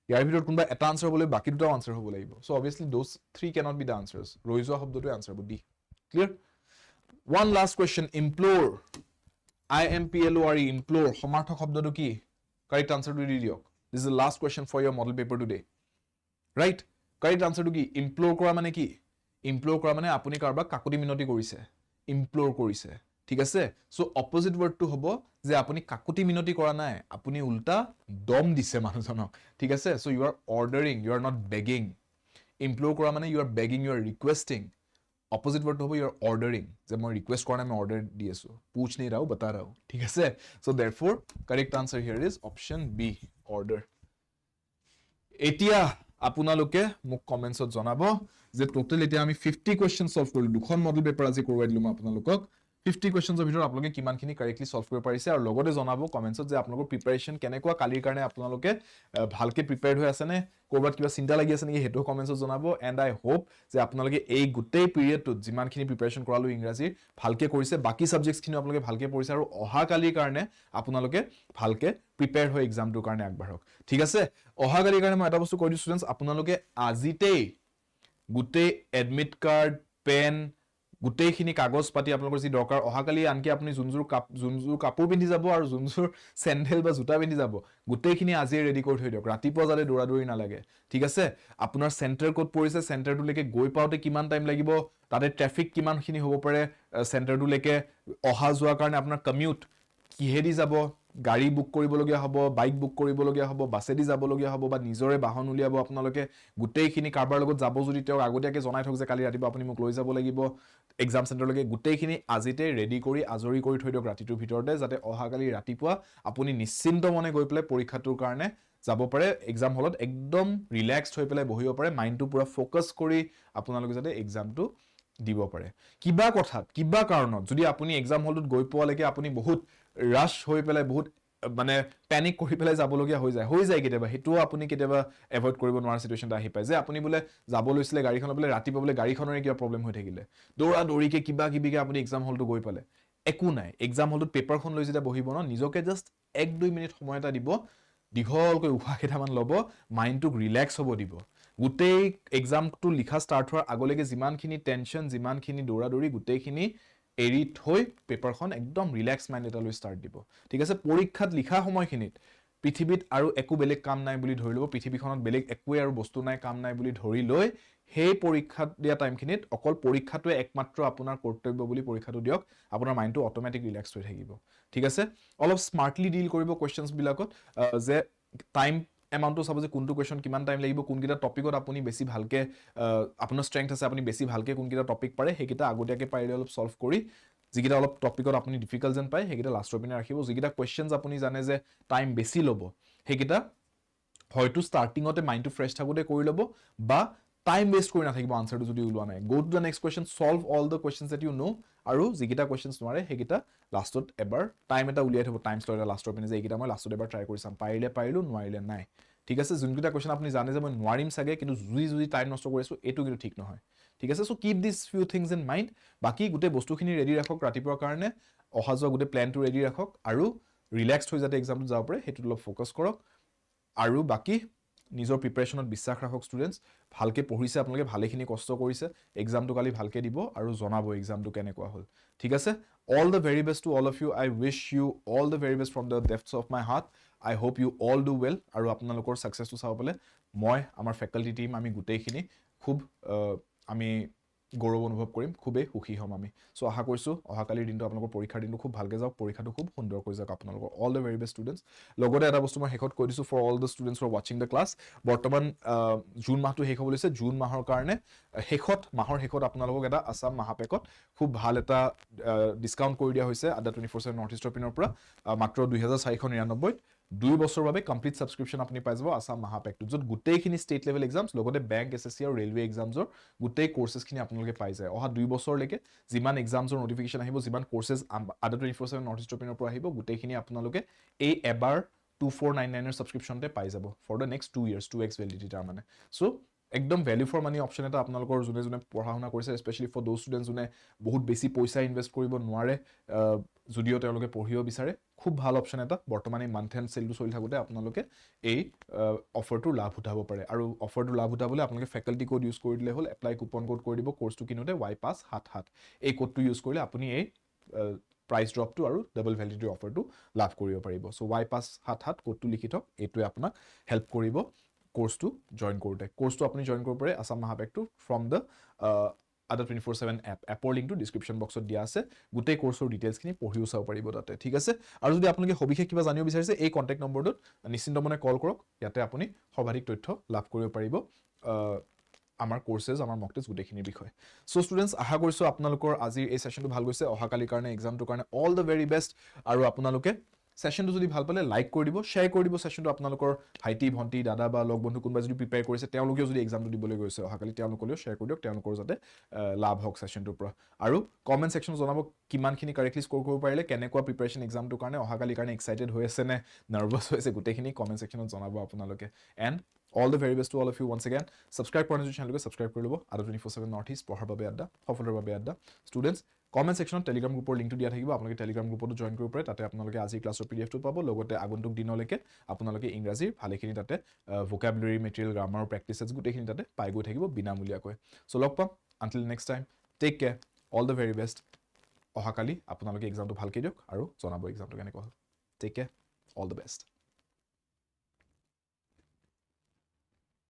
ইয়াৰ ভিতৰত কোনবা এটা আনসাৰ হ'লে বাকি দুটা আনসাৰ হ'ব লাগিব so obviously those three cannot be the answers ৰৈ যোৱা শব্দটো আনসাৰ হ'ব D clear one last question implore implore সমাৰ্থক শব্দটো কি correct answer to দি দিয়ক this is the last question for your model paper today right correct answer to কি implore কৰা মানে কি implore কৰা মানে আপুনি কাৰবা কাকুতি মিনতি কৰিছে implore কৰিছে ঠিক আছে সো অপোজিট word to হ'ব যে আপুনি কাকুতি মিনতি কৰা নাই আপুনি উল্টা দম দিছে মানুহজনক ঠিক আছে so you are ordering you are not begging implore কৰা মানে you are begging you are requesting opposite word to হ'ব you are ordering যে মই ৰিকুৱেষ্ট কৰা নাই মই অৰ্ডাৰ দি আছো पूछ नहीं रहा हूं बता रहा हूं ঠিক আছে so therefore correct answer here is option B order এতিয়া আপোনালোকে মোক কমেন্টছত জনাব যে টোটাল এতিয়া আমি 50 কোৱেশ্চন সলভ কৰিলো দুখন মডেল পেপাৰ আজি কৰোৱাই দিলো মই আপোনালোকক 50 কোৱেশ্চনৰ ভিতৰত আপোনালোকে কিমানখিনি কাৰেক্টলি সলভ কৰিব পাৰিছে আৰু লগতে জনাব কমেন্টছত যে আপোনালোকৰ প্ৰিপাৰেচন কেনেকুৱা কালিৰ কাৰণে আপোনালোকে ভালকে প্ৰিপেয়াৰ্ড হৈ আছে নে কৰবাত কিবা চিন্তা লাগি আছে নেকি হেতু কমেন্টছত জনাব এন্ড আই হোপ যে আপোনালোকে এই গুটেই পিৰিয়ডটোত যিমানখিনি প্ৰিপাৰেচন কৰালো ইংৰাজী ভালকে কৰিছে বাকি সাবজেক্টছ খিনি আপোনালোকে ভালকে পঢ়িছে আৰু অহা কালিৰ কাৰণে আপোনালোকে ভালকে প্ৰিপেয়াৰ্ড হৈ এক্সামটোৰ কাৰণে আগবাঢ়ক ঠিক আছে অহা কালিৰ কাৰণে মই এটা বস্তু কৈ দিছো ষ্টুডেন্টস আপোনালোকে আজিতেই গুটেই এডমিট কাৰ্ড পেন গুটেইখিনি কাগজ পাতি আপোনালোকৰ যি দৰকাৰ অহাকালি আনকি আপুনি জুনজুৰ কাপোৰ পিন্ধি যাব আৰু জুনজুৰ স্যান্ডেল বা জোতা পিন্ধি যাব গুটেইখিনি আজি ৰেডি কৰি থৈ দিয়ক ৰাতিপুৱা যালে দৌৰাদৌৰি নালাগে ঠিক আছে আপোনাৰ সেন্টাৰ কোড পৰিছে সেন্টাৰটো লৈকে গৈ পাওতে কিমান টাইম লাগিব তাতে ট্ৰাফিক কিমানখিনি হ'ব পাৰে সেন্টাৰটো লৈকে অহা যোৱাৰ কাৰণে আপোনাৰ কমিউট কিহেদি যাব গাড়ী বুক কৰিবলগীয়া হ'ব বাইক বুক কৰিবলগীয়া হ'ব বাছেদি যাবলগীয়া হ'ব বা নিজৰে বাহন উলিয়াব আপোনালোকে গুটেইখিনি কাৰবাৰ লগত যাব যদি তেওঁ আগতীয়াকে জনাই থক যে কালি ৰাতিপুৱা আপুনি মোক লৈ যাব লাগিব এক্সাম সেন্টাৰলৈকে গুটেইখিনি আজিতে ৰেডি কৰি আজৰি কৰি থৈ দিয়ক ৰাতিটোৰ ভিতৰতে যাতে অহাকালি ৰাতিপুৱা আপুনি নিশ্চিন্ত মনে গৈ পেলাই পৰীক্ষাটোৰ কাৰণে যাব পাৰে এক্সাম হলত একদম ৰিলেক্সড হৈ পেলাই বহিব পাৰে মাইন্ডটো পুৰা ফোকাস কৰি আপোনালোকে যাতে এক্সামটো দিব পাৰে কিবা কথাত কিবা কাৰণত যদি আপুনি এক্সাম হলটোত গৈ পোৱালৈকে আপুনি বহুত ৰাশ হৈ পেলাই বহুত মানে প্যানিক কৰি পেলাই যাবলগীয়া হৈ যায় কেতিয়াবা হেতু আপুনি কেতিয়াবা এভয়েড কৰিব নোৱাৰা সিচুৱেচনটা আহি পায় যে আপুনি বলে যাব লৈছিলে গাড়ীখন বলে ৰাতিপুৱা বলে গাড়ীখনৰে কিবা প্ৰবলেম হৈ থাকিলে দৌৰা দৌৰিকে কিবা কিবিকে আপুনি এক্সাম হলটো গৈ পালে একো নাই এক্সাম হলটোত পেপাৰখন লৈ যেতিয়া বহিব ন নিজকে জাস্ট 1-2 মিনিট সময় এটা দিব দীঘলকৈ উশাহ কেইটামান ল'ব মাইন্ডটো ৰিলেক্স হ'ব দিব গুটেই এক্সামটো লিখা ষ্টাৰ্ট হোৱাৰ আগলৈকে যিমানখিনি টেনচন যিমানখিনি দৌৰাদৌৰি গুটেইখিনি এৰি থৈ পেপাৰখন একদম ৰিলেক্স মাইন্ড এটা লৈ ষ্টাৰ্ট দিব ঠিক আছে পৰীক্ষাত লিখা সময়খিনিত পৃথিৱীত আৰু একো বেলেগ কাম নাই বুলি ধৰি লব পৃথিৱীখনত বেলেগ একোৱে আৰু বস্তু নাই কাম নাই বুলি ধৰি লৈ সেই পৰীক্ষাত দিয়া টাইমখিনিত অকল পৰীক্ষাটোৱে একমাত্ৰ আপোনাৰ কৰ্তব্য বুলি পৰীক্ষাটো দিয়ক আপোনাৰ মাইন্ডটো অটোমেটিক ৰিলেক্স হৈ থাকিব ঠিক আছে অলপ স্মাৰ্টলি ডিল কৰিব কোৱেশ্চনছ বিলাকত যে টাইম এমাউন্টটো চাব যে কোনটো কোৱেশ্চন কিমান টাইম লাগিব কোনকিটা টপিকত আপুনি বেছি ভালকে আপোনাৰ স্ট্ৰেংথ আছে আপুনি বেছি ভালকে কোনকিটা টপিক পাৰে হেকিটা আগতীয়াকে পাৰিলে অলপ সলভ কৰি যিকিটা অলপ টপিকত আপুনি ডিফিকাল্ট যেন পায় হেকিটা লাষ্টৰ পিনে ৰাখিব যিকিটা কোৱেশ্চনছ আপুনি জানে যে টাইম বেছি ল'ব হেকিটা হয়তো স্টাৰ্টিংতে মাইন্ডটো ফ্ৰেছ থাকোতে কৰি ল'ব বা টাইম ওয়েস্ট কৰি নাথাকিব আনসাৰটো যদি ওলোৱা নাই go to the next question solve all the questions that you know আৰু যিকিটা কোৱেশ্চনছ নোৱাৰে হেকিটা লাষ্টত এবাৰ টাইম এটা উলিয়াই থব টাইম স্লট এটা লাষ্টৰ পিনে যে এইকিটা মই লাষ্টত এবাৰ ট্ৰাই কৰি চাম পাৰিলে পাৰিলো নোৱাৰিলে নাই ঠিক আছে যোনকিটা কোৱেশ্চন আপুনি জানে যে মই নোৱাৰিম সাগে কিন্তু জুই টাইম নষ্ট কৰিছো এটো কিন্তু ঠিক নহয় ঠিক আছে so keep this few things in mind বাকি গুটে বস্তুখিনি ৰেডি ৰাখক ৰাতিপুৱাৰ কাৰণে অহা যোৱা গুটে প্ল্যানটো ৰেডি ৰাখক আৰু ৰিলেক্সড হৈ যাতে এক্সামটো যাব পাৰে হেতু অলপ ফোকাস কৰক আৰু বাকি নিজৰ প্ৰিপাৰেচনত বিশ্বাস ৰাখক ষ্টুডেন্টস ভালকে পঢ়িছে আপোনালোকে ভালেখিনি কষ্ট কৰিছে এক্সামটো কালি ভালকে দিব আৰু জনাব এক্সামটো কেনেকুৱা হল ঠিক আছে all the very best to all of you I wish you all the very best from the depths of my heart I hope you all do well আৰু আপোনালোকৰ সাকসেসটো চাব পালে মই আমাৰ ফেকাল্টি টিম আমি গুটেইখিনি খুব আমি গৌৰৱ অনুভৱ কৰিম খুবেই সুখী হ'ম আমি সো আশা কৰিছোঁ অহাকালিৰ দিনটো আপোনালোকৰ পৰীক্ষাৰ দিনটো খুব ভালকৈ যাওক পৰীক্ষাটো খুব সুন্দৰকৈ যাওক আপোনালোকৰ all the very best students লগতে এটা বস্তু মই শেষত কৈ দিছোঁ for all the students for ৱাচিং দ্য ক্লাছ বৰ্তমান জুন মাহটো শেষ হ'ব লৈছে জুন মাহৰ কাৰণে মাহৰ শেষত আপোনালোকক এটা আছাম মাহাপেকত খুব ভাল এটা ডিছকাউণ্ট কৰি দিয়া হৈছে আড্ডা 24/7 নৰ্থ ইষ্টৰ পিনৰ পৰা মাত্ৰ 2499 2 বছৰৰ বাবে কমপ্লিট ছাবস্ক্ৰিপশ্যন আপুনি পাই যাব আছাম মাহাপেকটো য'ত গোটেইখিনি ষ্টেট লেভেল এক্সামছ লগতে বেংক এছএছচি আৰু ৰেলৱে এক্সামছৰ গোটেই কোৰ্চেছখিনি আপোনালোকে পাই যায় অহা 2 বছৰলৈকে যিমান এক্সামছৰ নটিফিকেশ্যন আহিব যিমান কোৰ্চেছ আড্ডা 24/7 নৰ্থ ইষ্টৰ পিনৰ পৰা আহিব গোটেইখিনি আপোনালোকে এই এবাৰ 2499 ছাবস্ক্ৰিপশ্যনতে পাই যাব for the next 2 years 2x validity তাৰমানে সো একদম ভেলিউ ফৰ মানি অপশ্যন এটা আপোনালোকৰ যোনে যোনে পঢ়া শুনা কৰিছে স্পেচিয়েলি ফৰ দ'জ ষ্টুডেণ্টছ যোনে বহুত বেছি পইচা ইনভেষ্ট কৰিব নোৱাৰে যদিও তেওঁলোকে পঢ়িব বিচাৰে খুব ভাল অপশ্যন এটা বৰ্তমান এই মান্থ এণ্ড চেলটো চলি থাকোঁতে আপোনালোকে এই অফাৰটোৰ লাভ উঠাব পাৰে আৰু অফাৰটোৰ লাভ উঠাবলৈ আপোনালোকে ফেকাল্টি কোড ইউজ কৰি দিলে হ'ল এপ্লাই কুপন কোড কৰি দিব কোৰ্চটো কিনোতে Y577 এই কোডটো ইউজ কৰিলে আপুনি এই প্ৰাইচ ড্ৰপটো আৰু ডাবল ভেলিডিটি অফাৰটো লাভ কৰিব পাৰিব চ' Y577 কোডটো লিখি থওক এইটোৱে আপোনাক হেল্প কৰিব কোৰ্সটো জয়েন কৰোঁতে কোৰ্সটো আপুনি জয়েন কৰিব পাৰে আছাম মাহাপেকটো ফ্ৰম দ্য আড্ডা 24/7 এপৰ লিংকটো ডিছক্ৰিপশ্যন বক্সত দিয়া আছে গোটেই কোৰ্সৰ ডিটেইলছখিনি পঢ়িও চাব পাৰিব তাতে ঠিক আছে আৰু যদি আপোনালোকে সবিশেষ কিবা জানিব বিচাৰিছে এই কণ্টেক্ট নম্বৰটোত নিশ্চিন্ত মনে কল কৰক ইয়াতে আপুনি সৰ্বাধিক তথ্য লাভ কৰিব পাৰিব আমাৰ কোৰ্সেছ আমাৰ মক টেষ্ট গোটেইখিনিৰ বিষয়ে সো ষ্টুডেণ্টছ আশা কৰিছোঁ আপোনালোকৰ আজিৰ এই সেশনটো ভাল গৈছে অহাকালিৰ কাৰণে এক্সামটোৰ কাৰণে অল দ্য ভেৰি বেষ্ট আৰু আপোনালোকে সেশনটো যদি ভাল পালে লাইক কৰি দিব শ্বেয়াৰ কৰি দিব সেশনটো আপোনালোকৰ ভাইটি ভণ্টি দাদা বা লগ বন্ধু কোনোবা যদি প্ৰিপেয়াৰ কৰিছে তেওঁলোকেও যদি এক্সামটো দিবলৈ গৈছে অহাকালি তেওঁলোকলৈও শ্বেয়াৰ কৰি দিয়ক তেওঁলোকৰ যাতে লাভ হওক সেশনটোৰ পৰা আৰু কমেণ্ট সেকশ্যনত জনাব কিমানখিনি কাৰেক্টলি স্ক'ৰ কৰিব পাৰিলে কেনেকুৱা প্ৰিপেৰেশ্যন এক্সামটোৰ কাৰণে অহাকালিৰ কাৰণে এক্সাইটেড হৈ আছে নে নাৰ্ভাছ হৈছে গোটেইখিনি কমেণ্ট সেকশ্যনত জনাব আপোনালোকে and all the very best to all of you once again subscribe কৰা নিজৰ চেনেলকে ছাবস্ক্ৰাইব কৰি ল'ব আড্ডা 24/7 নৰ্থ ইষ্ট পঢ়াৰ বাবে আড্ডা সফলৰ বাবে আড্ডা ষ্টুডেণ্টছ কমেণ্ট সেকশ্যনত টেলিগ্ৰাম গ্ৰুপৰ লিংকটো দিয়া থাকিব আপোনালোকে টেলিগ্ৰাম গ্ৰুপতো জইন কৰিব পাৰে তাতে আপোনালোকে আজিৰ ক্লাছৰ পিডিএফটো পাব লগতে আগন্তুক দিনলৈকে আপোনালোকে ইংৰাজীৰ ভালেখিনি তাতে ভোকাবুলাৰী মেটেৰিয়েল গ্ৰামাৰ প্ৰেক্টিচেছ গোটেইখিনি তাতে পাই গৈ থাকিব বিনামূলীয়াকৈ চ' লগ পাম until next time take care all the very best অহাকালি আপোনালোকে এক্সামটো ভালকৈ দিয়ক আৰু জনাব এক্সামটো কেনেকুৱা হ'ল take care all the best